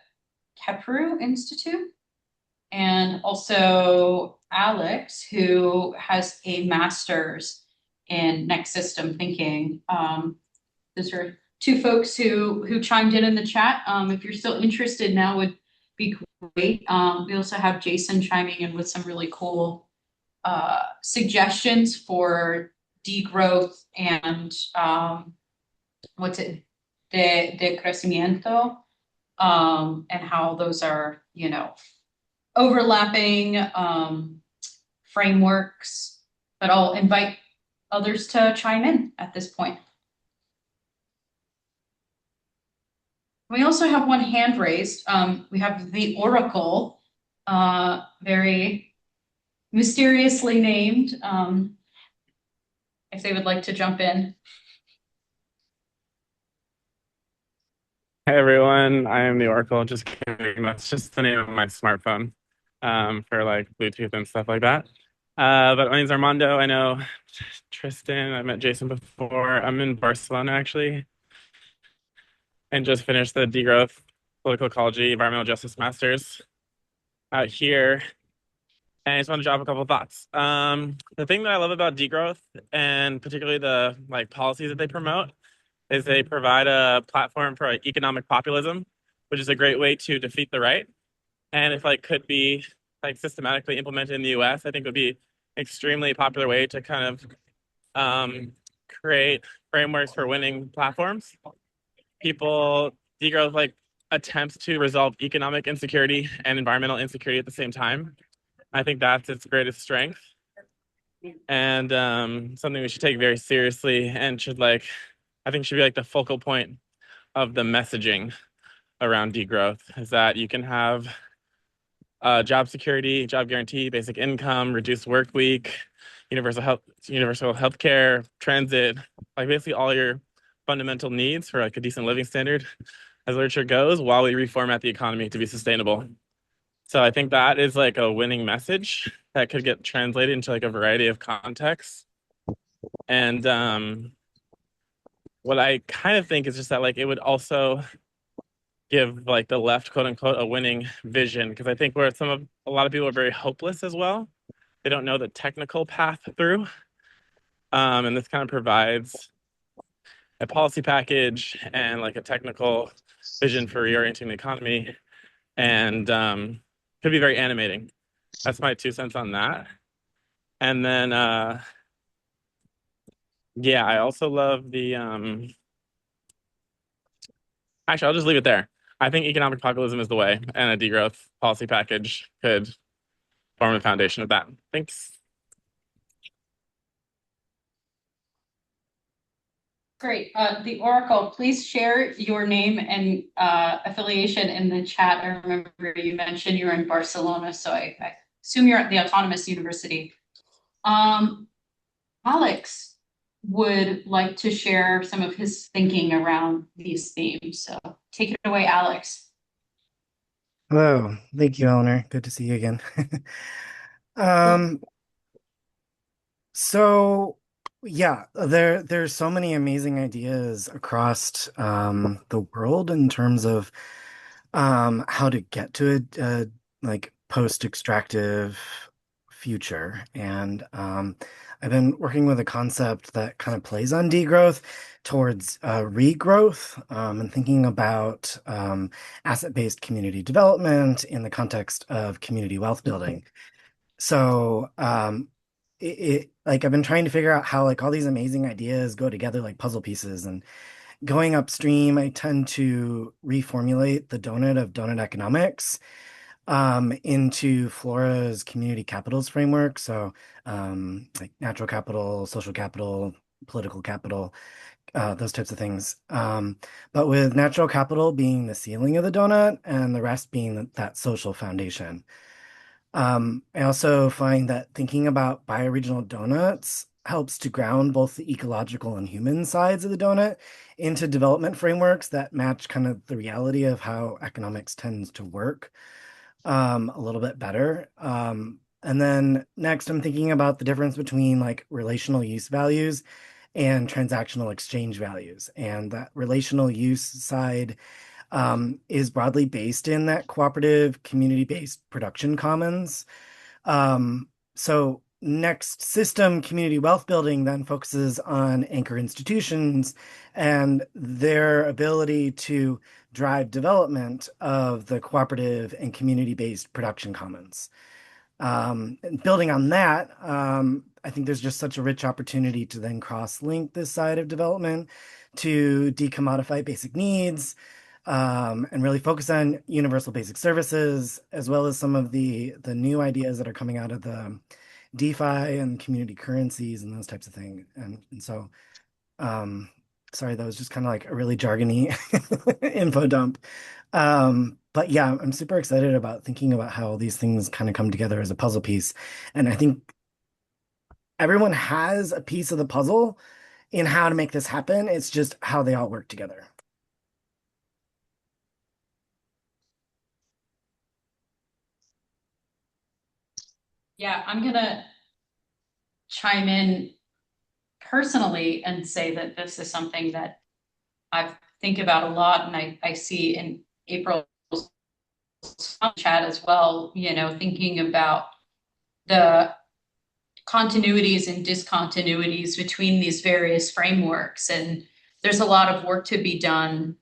Kepru Institute and also Alex, who has a master's in next system thinking. Those are two folks who chimed in the chat. If you're still interested, now would be great. We also have Jason chiming in with some really cool suggestions for degrowth and what's it, de crecimiento, and how those are, you know, overlapping frameworks, but I'll invite others to chime in at this point. We also have one hand raised. We have the Oracle, very mysteriously named, if they would like to jump in. Hey everyone, I am the Oracle. Just kidding. That's just the name of my smartphone for like Bluetooth and stuff like that. But my name's Armando. I know Tristan. I met Jason before. I'm in Barcelona actually, and just finished the Degrowth Political Ecology Environmental Justice Masters out here. And I just want to drop a couple of thoughts. The thing that I love about degrowth, and particularly the like policies that they promote, is they provide a platform for like, economic populism, which is a great way to defeat the right. And if like could be like systematically implemented in the US, I think would be extremely popular way to kind of create frameworks for winning platforms. Degrowth like attempts to resolve economic insecurity and environmental insecurity at the same time. I think that's its greatest strength, and something we should take very seriously and should like, I think should be like the focal point of the messaging around degrowth, is that you can have job security, job guarantee, basic income, reduced work week, universal health care, transit, like basically all your fundamental needs for like a decent living standard as literature goes, while we reformat the economy to be sustainable. So I think that is like a winning message that could get translated into like a variety of contexts. And what I kind of think is just that like it would also give like the left, quote unquote, a winning vision, because I think where a lot of people are very hopeless as well. They don't know the technical path through. And this kind of provides a policy package and like a technical vision for reorienting the economy, and could be very animating. That's my 2 cents on that. And then yeah, I also love the actually I'll just leave it there. I think economic populism is the way, and a degrowth policy package could form the foundation of that. Thanks. Great. The Oracle, please share your name and affiliation in the chat. I remember you mentioned you're in Barcelona, so I assume you're at the Autonomous University. Alex would like to share some of his thinking around these themes. So take it away, Alex. Hello, thank you, Eleanor. Good to see you again. So yeah, there's so many amazing ideas across the world in terms of how to get to a like post-extractive future. And I've been working with a concept that kind of plays on degrowth towards regrowth, and thinking about asset-based community development in the context of community wealth building. So like I've been trying to figure out how like all these amazing ideas go together like puzzle pieces, and going upstream, I tend to reformulate the donut of donut economics into Flora's community capitals framework. So like natural capital, social capital, political capital, those types of things. But with natural capital being the ceiling of the donut and the rest being that social foundation. I also find that thinking about bioregional donuts helps to ground both the ecological and human sides of the donut into development frameworks that match kind of the reality of how economics tends to work a little bit better. And then next, I'm thinking about the difference between like relational use values and transactional exchange values. And that relational use side is broadly based in that cooperative community-based production commons. So next, system community wealth building then focuses on anchor institutions and their ability to drive development of the cooperative and community-based production commons. And building on that, I think there's just such a rich opportunity to then cross-link this side of development to decommodify basic needs, and really focus on universal basic services, as well as some of the new ideas that are coming out of the DeFi and community currencies and those types of things. And so, sorry, that was just kind of like a really jargony info dump. But yeah, I'm super excited about thinking about how all these things kind of come together as a puzzle piece. And I think everyone has a piece of the puzzle in how to make this happen. It's just how they all work together. Yeah, I'm gonna chime in personally and say that this is something that I think about a lot, and I see in April's chat as well, thinking about the continuities and discontinuities between these various frameworks. And there's a lot of work to be done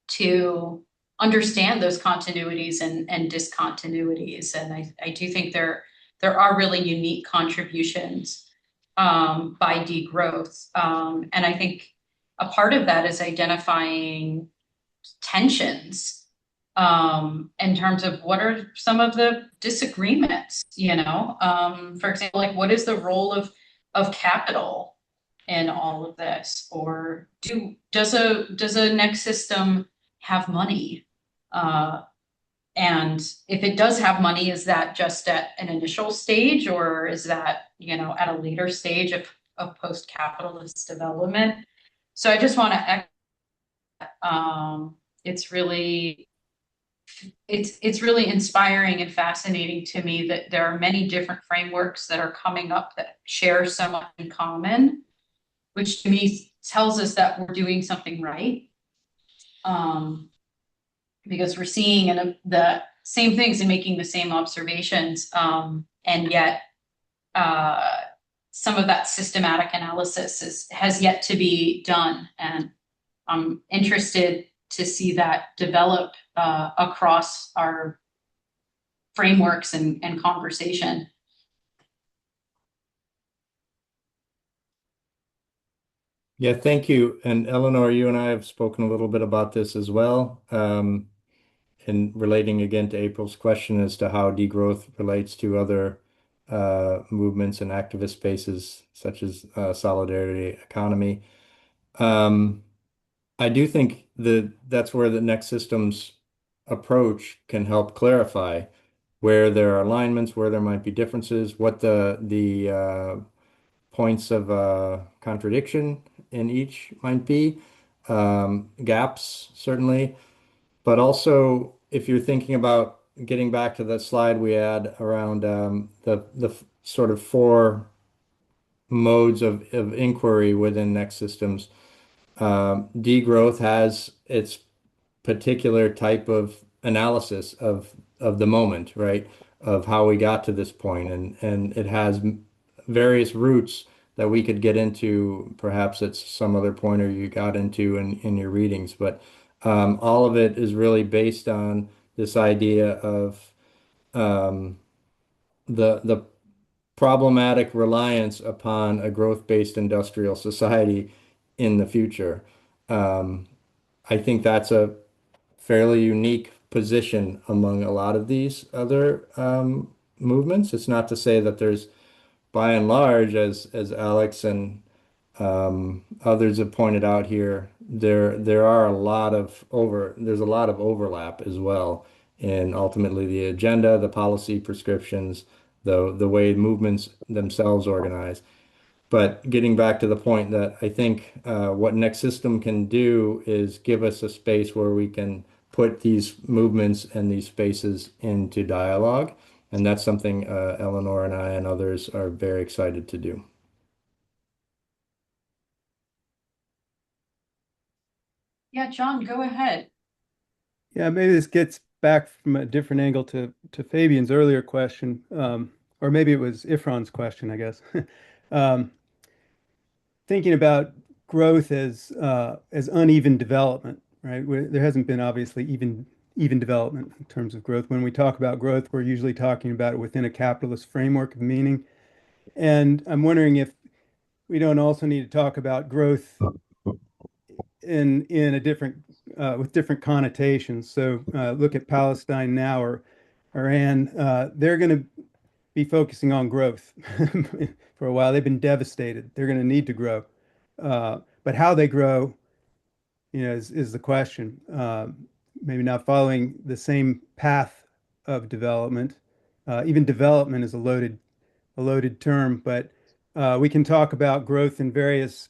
to understand those continuities and discontinuities. And I do think there are really unique contributions by degrowth. And I think a part of that is identifying tensions in terms of what are some of the disagreements, for example, like what is the role of capital in all of this? Or does a next system have money? And if it does have money, is that just at an initial stage, or is that, at a later stage of post-capitalist development? So I just want to it's really inspiring and fascinating to me that there are many different frameworks that are coming up that share so much in common, which to me tells us that we're doing something right. Because we're seeing the same things and making the same observations, and yet some of that systematic analysis has yet to be done. And I'm interested to see that develop across our frameworks and conversation. Yeah, thank you. And Eleanor, you and I have spoken a little bit about this as well. And relating again to April's question as to how degrowth relates to other movements and activist spaces such as solidarity economy. I do think that's where the next systems approach can help clarify where there are alignments, where there might be differences, what the points of contradiction in each might be, gaps certainly. But also, if you're thinking about getting back to the slide we had around the sort of four modes of inquiry within next systems, degrowth has its particular type of analysis of the moment, right? Of how we got to this point, and it has various routes that we could get into. Perhaps it's some other pointer you got into in your readings, but all of it is really based on this idea of the problematic reliance upon a growth-based industrial society in the future. I think that's a fairly unique position among a lot of these other movements. It's not to say that there's, by and large, as Alex and others have pointed out here, there are a lot of there's a lot of overlap as well in ultimately the agenda, the policy prescriptions, the way movements themselves organize. But getting back to the point that I think what Next System can do is give us a space where we can put these movements and these spaces into dialogue. And that's something Eleanor and I and others are very excited to do. Yeah, John, go ahead. Yeah, maybe this gets back from a different angle to Fabian's earlier question, or maybe it was Ifran's question, I guess. Um, Thinking about growth as uneven development, right? There hasn't been obviously even even development in terms of growth. When we talk about growth, we're usually talking about it within a capitalist framework of meaning. And I'm wondering if we don't also need to talk about growth in a different with different connotations. So look at Palestine now or Iran. They're going to be focusing on growth for a while. They've been devastated. They're going to need to grow, but how they grow, is the question. Maybe not following the same path of development. Even development is a loaded term, but we can talk about growth in various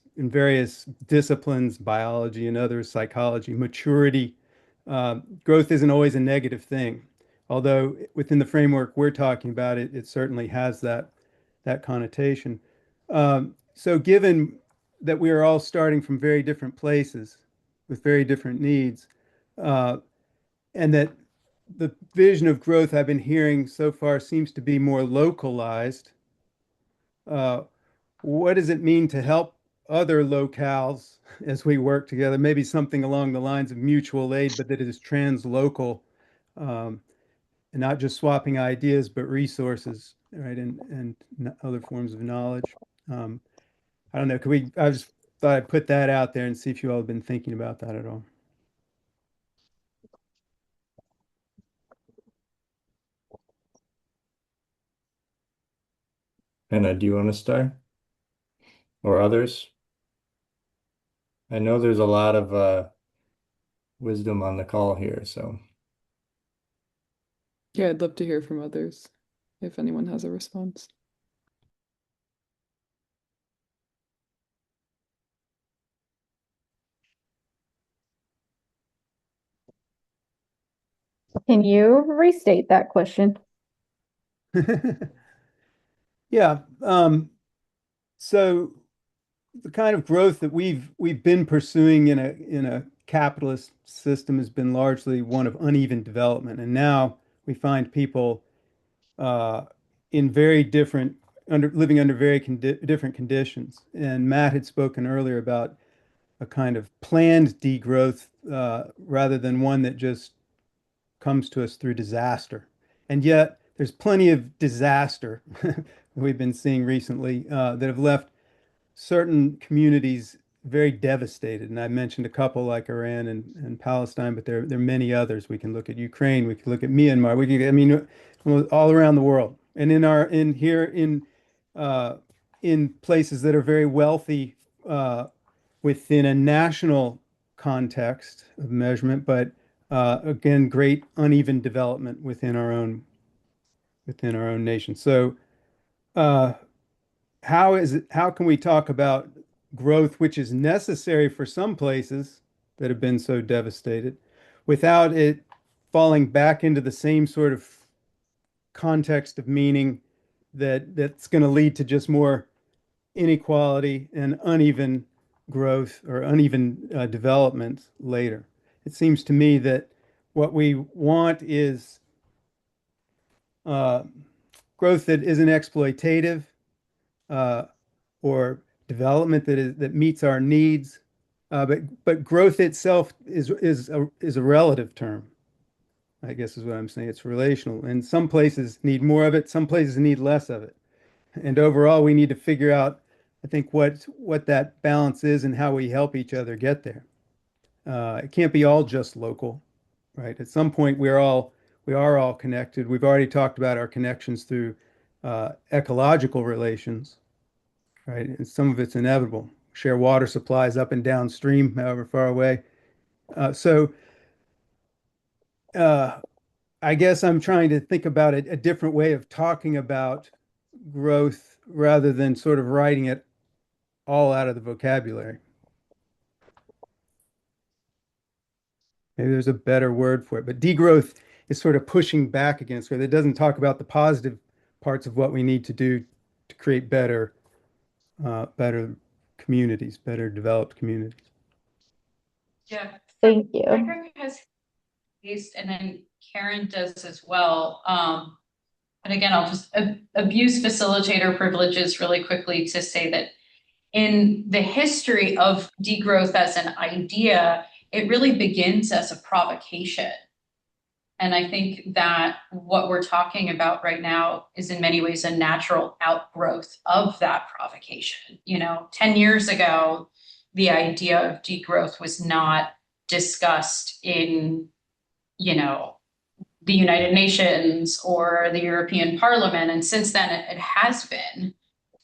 disciplines, biology and others, psychology, maturity. Growth isn't always a negative thing, although within the framework we're talking about, it certainly has that connotation. So given that we are all starting from very different places with very different needs, and that the vision of growth I've been hearing so far seems to be more localized. What does it mean to help other locales as we work together? Maybe something along the lines of mutual aid, but that it is translocal, and not just swapping ideas, but resources, right? And other forms of knowledge. I don't know. I just thought I'd put that out there and see if you all have been thinking about that at all. Hannah, do you want to start? Or others? I know there's a lot of wisdom on the call here, so. Yeah, I'd love to hear from others if anyone has a response. Can you restate that question? Yeah. So the kind of growth that we've been pursuing in a capitalist system has been largely one of uneven development, and now we find people in very different living under very different conditions. And Matt had spoken earlier about a kind of planned degrowth rather than one that just comes to us through disaster. And yet there's plenty of disaster that we've been seeing recently that have left certain communities very devastated. And I mentioned a couple like Iran and Palestine, but there are many others. We can look at Ukraine, we can look at Myanmar, all around the world. And in places that are very wealthy within a national context of measurement, but again, great uneven development within our own nation. So how can we talk about growth, which is necessary for some places that have been so devastated, without it falling back into the same sort of context of meaning that's going to lead to just more inequality and uneven growth or uneven development later? It seems to me that what we want is growth that isn't exploitative, or development that meets our needs. But growth itself is a relative term, I guess is what I'm saying. It's relational, and some places need more of it, some places need less of it. And overall, we need to figure out, I think, what that balance is and how we help each other get there. It can't be all just local, right? At some point, we are all connected. We've already talked about our connections through ecological relations, right? And some of it's inevitable. Share water supplies up and downstream, however far away. So I guess I'm trying to think about a different way of talking about growth rather than sort of writing it all out of the vocabulary. Maybe there's a better word for it, but degrowth is sort of pushing back against growth. It doesn't talk about the positive parts of what we need to do to create better communities, better developed communities. Yeah. Thank you. Frederick has used, and then Karen does as well. And again, I'll just abuse facilitator privileges really quickly to say that in the history of degrowth as an idea, it really begins as a provocation And I think that what we're talking about right now is in many ways a natural outgrowth of that provocation. 10 years ago, the idea of degrowth was not discussed in, the United Nations or the European Parliament. And since then, it has been.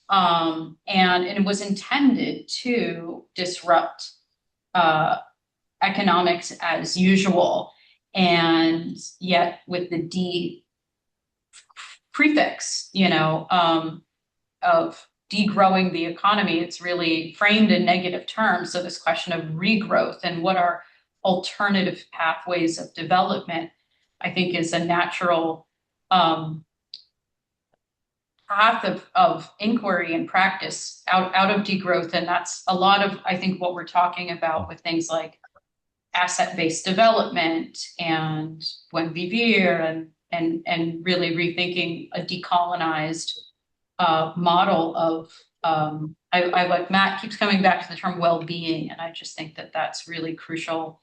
And it was intended to disrupt economics as usual. And yet with the D prefix, of degrowing the economy, it's really framed in negative terms. So this question of regrowth and what are alternative pathways of development, I think is a natural path of inquiry and practice out of degrowth. And that's a lot of, I think, what we're talking about with things like asset-based development and buen vivir and really rethinking a decolonized model of I like Matt keeps coming back to the term well-being, and I just think that that's really crucial.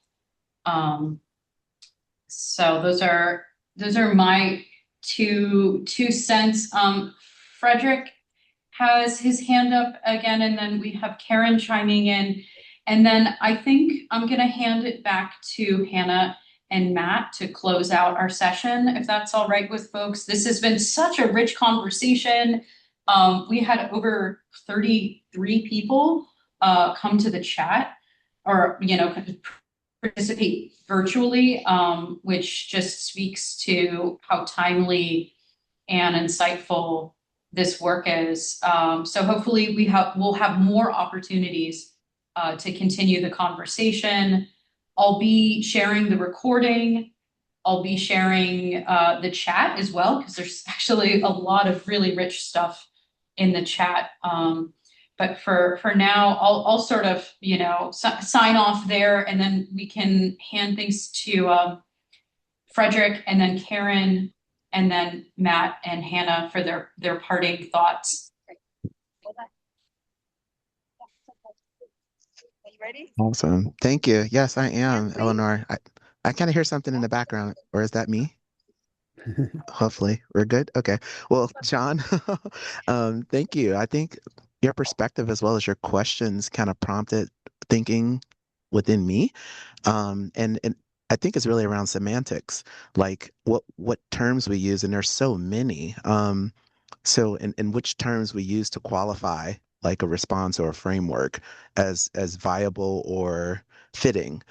So those are my two cents. Frederick has his hand up again, and then we have Karen chiming in. And then I think I'm going to hand it back to Hannah and Matt to close out our session, if that's all right with folks. This has been such a rich conversation. We had over 33 people come to the chat or, participate virtually, which just speaks to how timely and insightful this work is. So hopefully we'll have more opportunities to continue the conversation. I'll be sharing the recording. I'll be sharing the chat as well, because there's actually a lot of really rich stuff in the chat. But for now, I'll sort of, sign off there, and then we can hand things to Frederick and then Karen and then Matt and Hannah for their parting thoughts. Ready? Awesome. Thank you. Yes, I am, Eleanor. I kind of hear something in the background, or is that me? Hopefully we're good. Okay. Well, John, thank you. I think your perspective as well as your questions kind of prompted thinking within me. And I think it's really around semantics, like what terms we use, and there's so many. So in which terms we use to qualify like a response or a framework as viable or fitting.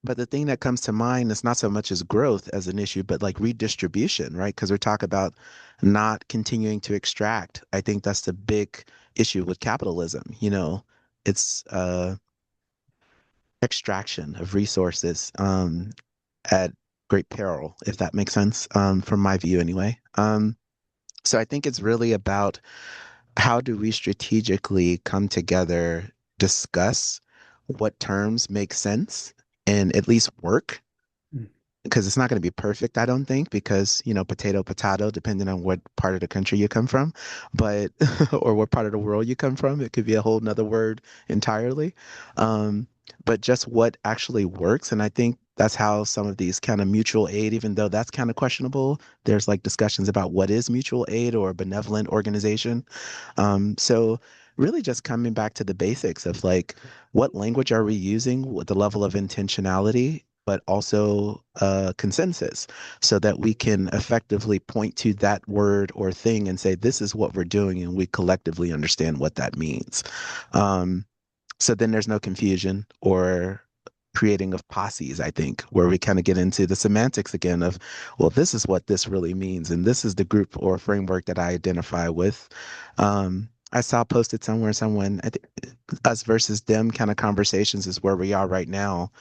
But the thing that comes to mind is not so much as growth as an issue, but like redistribution, right? Because we talk about not continuing to extract. I think that's the big issue with capitalism. It's extraction of resources at great peril, if that makes sense, from my view anyway. So I think it's really about how do we strategically come together, discuss what terms make sense and at least work, because it's not going to be perfect, I don't think, because, potato, depending on what part of the country you come from, but, or what part of the world you come from, it could be a whole nother word entirely. But just what actually works. And I think that's how some of these kind of mutual aid, even though that's kind of questionable, there's like discussions about what is mutual aid or a benevolent organization. So really just coming back to the basics of like, what language are we using with the level of intentionality, but also consensus, so that we can effectively point to that word or thing and say, this is what we're doing, and we collectively understand what that means. So then there's no confusion or creating of posses, I think, where we kind of get into the semantics again of, well, this is what this really means, and this is the group or framework that I identify with. I saw posted somewhere, someone, I think, us versus them kind of conversations is where we are right now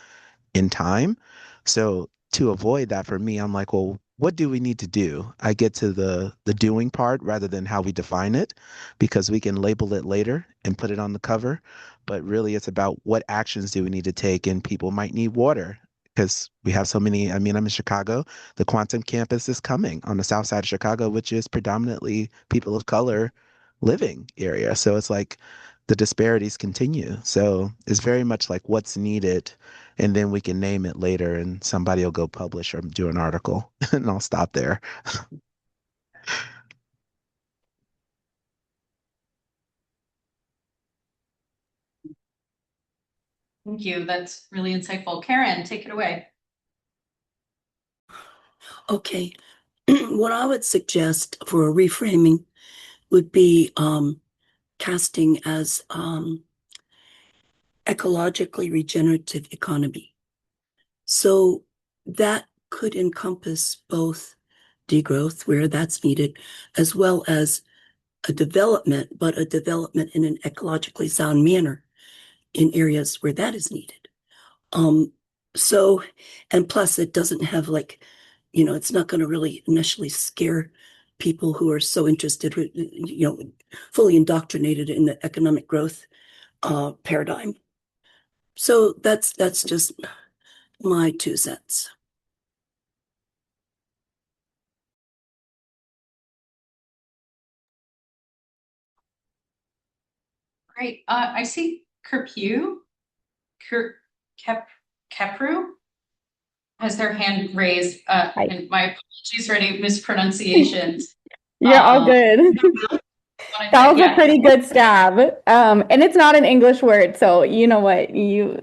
in time. So to avoid that for me, I'm like, well, what do we need to do? I get to the doing part rather than how we define it, because we can label it later and put it on the cover. But really it's about what actions do we need to take, and people might need water because we have so many. I'm in Chicago. The quantum campus is coming on the south side of Chicago, which is predominantly people of color living area. So it's like the disparities continue. So it's very much like what's needed, and then we can name it later and somebody will go publish or do an article and I'll stop there. Thank you. That's really insightful. Karen, take it away. Okay. What I would suggest for a reframing would be casting as ecologically regenerative economy. So that could encompass both degrowth, where that's needed, as well as a development, but a development in an ecologically sound manner in areas where that is needed. So, and plus it doesn't have like, it's not going to really initially scare people who are so interested, fully indoctrinated in the economic growth paradigm. So that's just my 2 cents. Great. I see Kepru has their hand raised. And my apologies for any mispronunciations. You're all good. That was a pretty good stab. And it's not an English word, so you know what? No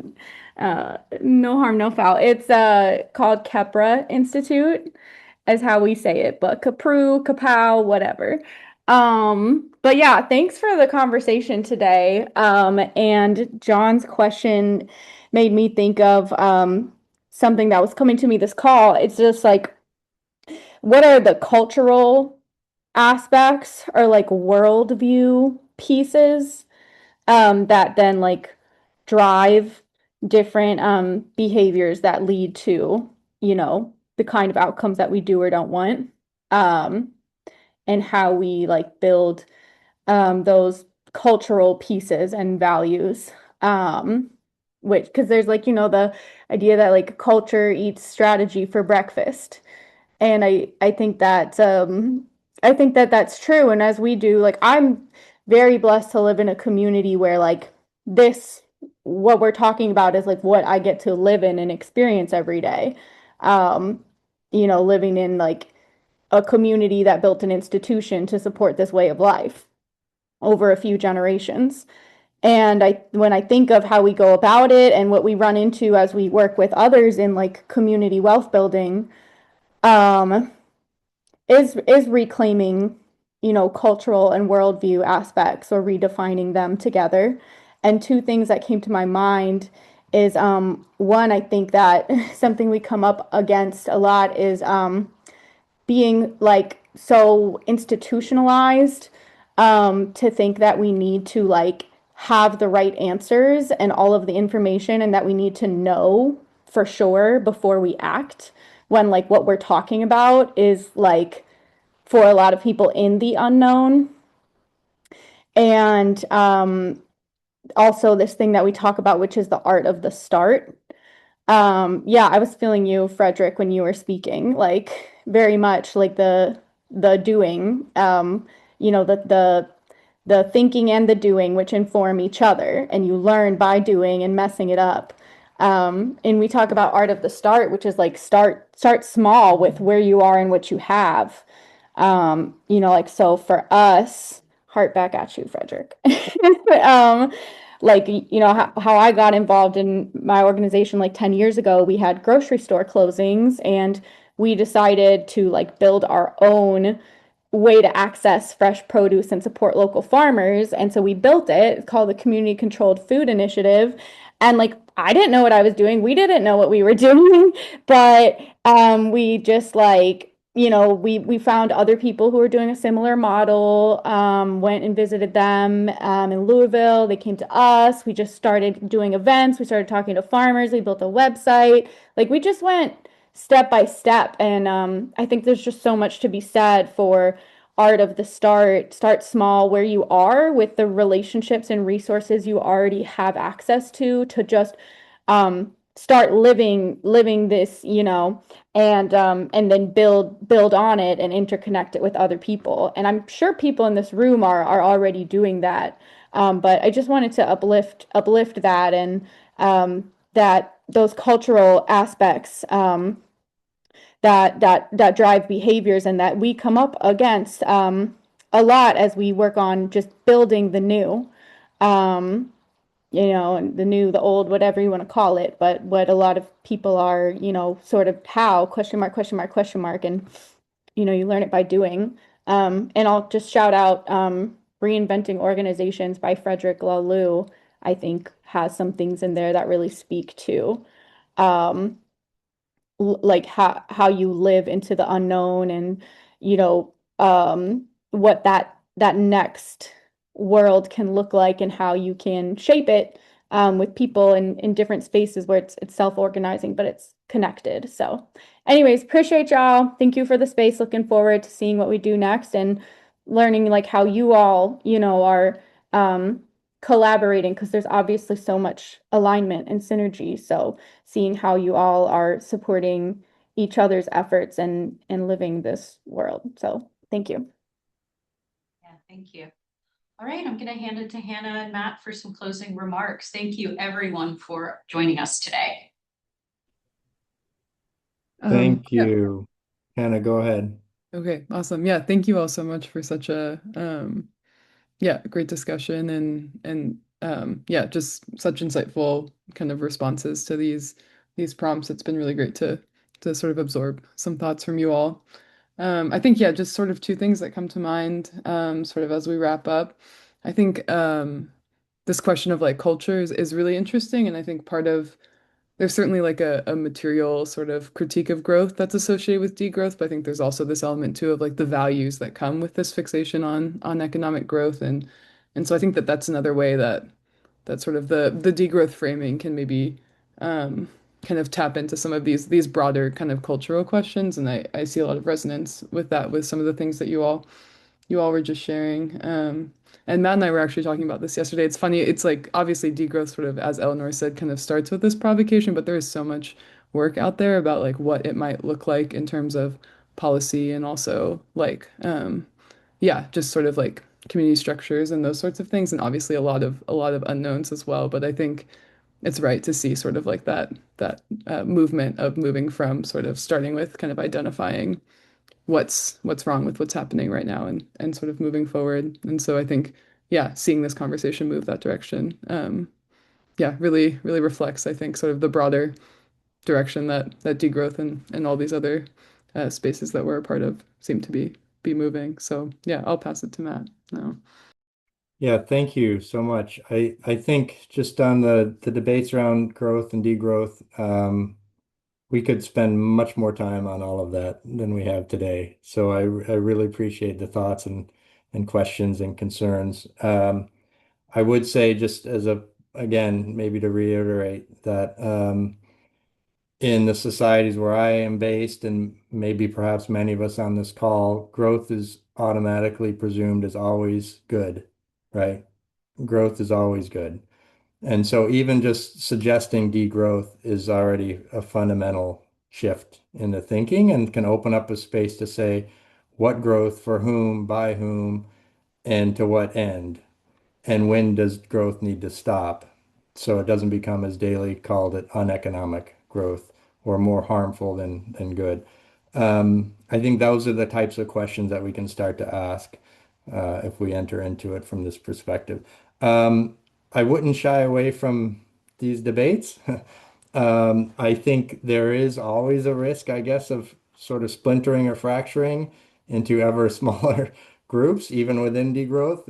harm, no foul. It's called Kepra Institute, is how we say it, but Kepru, Kapow, whatever. But yeah, thanks for the conversation today. And John's question made me think of something that was coming to me this call. It's just like, what are the cultural aspects or like worldview pieces that then like drive different behaviors that lead to, the kind of outcomes that we do or don't want, and how we like build those cultural pieces and values. Which, because there's like, the idea that like culture eats strategy for breakfast. And I think that that's true. And as we do, like, I'm very blessed to live in a community where like what we're talking about is like what I get to live in and experience every day. Living in like a community that built an institution to support this way of life over a few generations. And when I think of how we go about it and what we run into as we work with others in like community wealth building, is reclaiming, cultural and worldview aspects or redefining them together. And 2 things that came to my mind is one, I think that something we come up against a lot is being like so institutionalized, to think that we need to like have the right answers and all of the information and that we need to know for sure before we act, when like what we're talking about is like for a lot of people in the unknown. And also this thing that we talk about, which is the art of the start. Yeah, I was feeling you, Frederick, when you were speaking, like very much like the doing, the thinking and the doing, which inform each other, and you learn by doing and messing it up. And we talk about art of the start, which is like start small with where you are and what you have. Like, so for us, heart back at you, Frederick. Like, how I got involved in my organization like 10 years ago, we had grocery store closings and we decided to like build our own way to access fresh produce and support local farmers. And so we built it. It's called the Community Controlled Food Initiative. And like, I didn't know what I was doing. We didn't know what we were doing, but we just like, we found other people who were doing a similar model, went and visited them in Louisville. They came to us. We just started doing events. We started talking to farmers. We built a website. Like, we just went step by step. And I think there's just so much to be said for art of the start. Start small where you are with the relationships and resources you already have access to just start living this, and then build on it and interconnect it with other people. And I'm sure people in this room are already doing that. But I just wanted to uplift that, and that those cultural aspects, that drive behaviors, and that we come up against a lot as we work on just building the new. And the new, the old, whatever you want to call it, but what a lot of people are, sort of how, question mark, question mark, question mark, and, you learn it by doing. And I'll just shout out Reinventing Organizations by Frederick Laloux, I think has some things in there that really speak to um, like how you live into the unknown, and what that next world can look like, and how you can shape it with people in different spaces where it's self-organizing, but it's connected. So anyways, appreciate y'all. Thank you for the space. Looking forward to seeing what we do next, and learning like how you all are collaborating, because there's obviously so much alignment and synergy. So seeing how you all are supporting each other's efforts and living this world. So thank you. Yeah, thank you. All right, I'm going to hand it to Hannah and Matt for some closing remarks. Thank you, everyone, for joining us today. Thank Yeah. you. Hannah, go ahead. Okay, awesome. Yeah, thank you all so much for such a great discussion, and yeah, just such insightful kind of responses to these prompts. It's been really great to sort of absorb some thoughts from you all. I think, yeah, just sort of two things that come to mind, sort of as we wrap up. I think this question of like cultures is really interesting, and I think part of there's certainly like a material sort of critique of growth that's associated with degrowth, but I think there's also this element too of like the values that come with this fixation on economic growth, and so I think that that's another way that sort of the degrowth framing can maybe kind of tap into some of these broader kind of cultural questions, and I see a lot of resonance with that, with some of the things that you all were just sharing. And Matt and I were actually talking about this yesterday. It's funny, it's like obviously degrowth sort of, as Eleanor said, kind of starts with this provocation, but there is so much work out there about like what it might look like in terms of policy, and also like yeah, just sort of like community structures and those sorts of things, and obviously a lot of unknowns as well. But I think it's right to see sort of like that movement of moving from sort of starting with kind of identifying what's wrong with what's happening right now, and sort of moving forward. And so I think, yeah, seeing this conversation move that direction, yeah, really reflects, I think, sort of the broader direction that degrowth and all these other spaces that we're a part of seem to be moving. So yeah, I'll pass it to Matt now. Yeah, thank you so much. I think just on the debates around growth and degrowth, we could spend much more time on all of that than we have today. So I really appreciate the thoughts and questions and concerns. I would say, just as again, maybe to reiterate that in the societies where I am based, and maybe perhaps many of us on this call, growth is automatically presumed as always good, right? Growth is always good. And so even just suggesting degrowth is already a fundamental shift in the thinking, and can open up a space to say what growth, for whom, by whom, and to what end, and when does growth need to stop, so it doesn't become, as Daly called it, uneconomic growth, or more harmful than good. I think those are the types of questions that we can start to ask if we enter into it from this perspective. I wouldn't shy away from these debates. I think there is always a risk, I guess, of sort of splintering or fracturing into ever smaller groups, even within degrowth,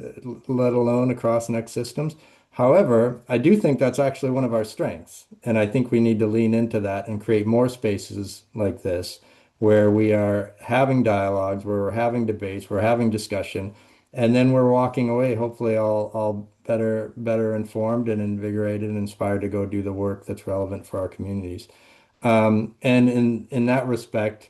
let alone across next systems. However, I do think that's actually one of our strengths. And I think we need to lean into that and create more spaces like this, where we are having dialogues, where we're having debates, we're having discussion, and then we're walking away, hopefully all better informed and invigorated and inspired to go do the work that's relevant for our communities. And in that respect,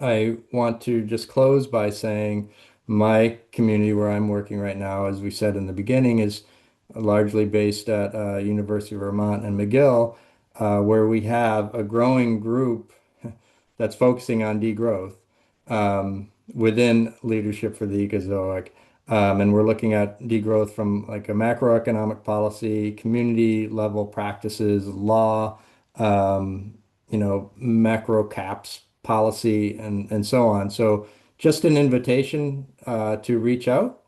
I want to just close by saying my community where I'm working right now, as we said in the beginning, is largely based at University of Vermont and McGill. where we have a growing group that's focusing on degrowth within Leadership for the Ecozoic. And we're looking at degrowth from like a macroeconomic policy, community level practices, law, macro caps policy, and so on. So just an invitation to reach out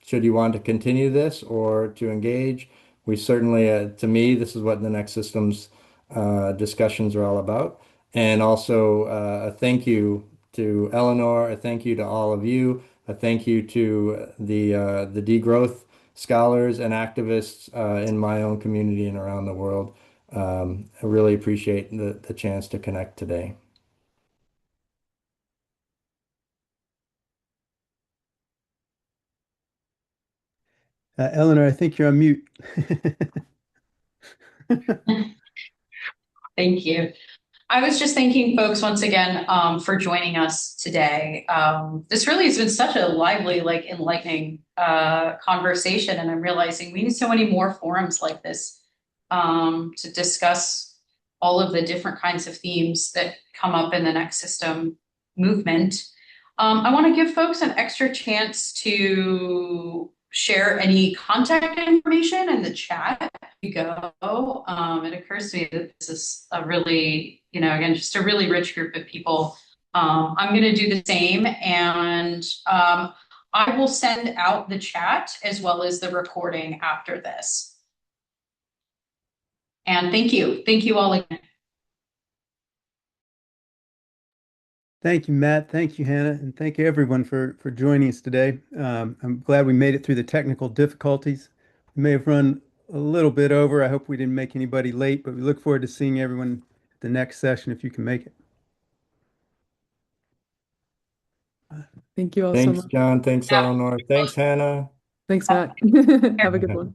should you want to continue this or to engage. We certainly, to me, this is what the Next Systems discussions are all about. And also a thank you to Eleanor, a thank you to all of you, a thank you to the degrowth scholars and activists in my own community and around the world. I really appreciate the chance to connect today. Eleanor, I think you're on mute. Thank you. I was just thanking folks once again for joining us today. This really has been such a lively, enlightening conversation, and I'm realizing we need so many more forums like this to discuss all of the different kinds of themes that come up in the Next System movement. I want to give folks an extra chance to share any contact information in the chat. You go. It occurs to me that this is a really, again, just a really rich group of people. I'm going to do the same, and I will send out the chat as well as the recording after this. And thank you. Thank you all again. Thank you, Matt. Thank you, Hannah. And thank you, everyone, for joining us today. I'm glad we made it through the technical difficulties. We may have run a little bit over. I hope we didn't make anybody late, but we look forward to seeing everyone at the next session if you can make it. Thank you all so Thanks, much. John. Thanks, Eleanor. Thanks, Hannah. Thanks, Matt. Have a good one.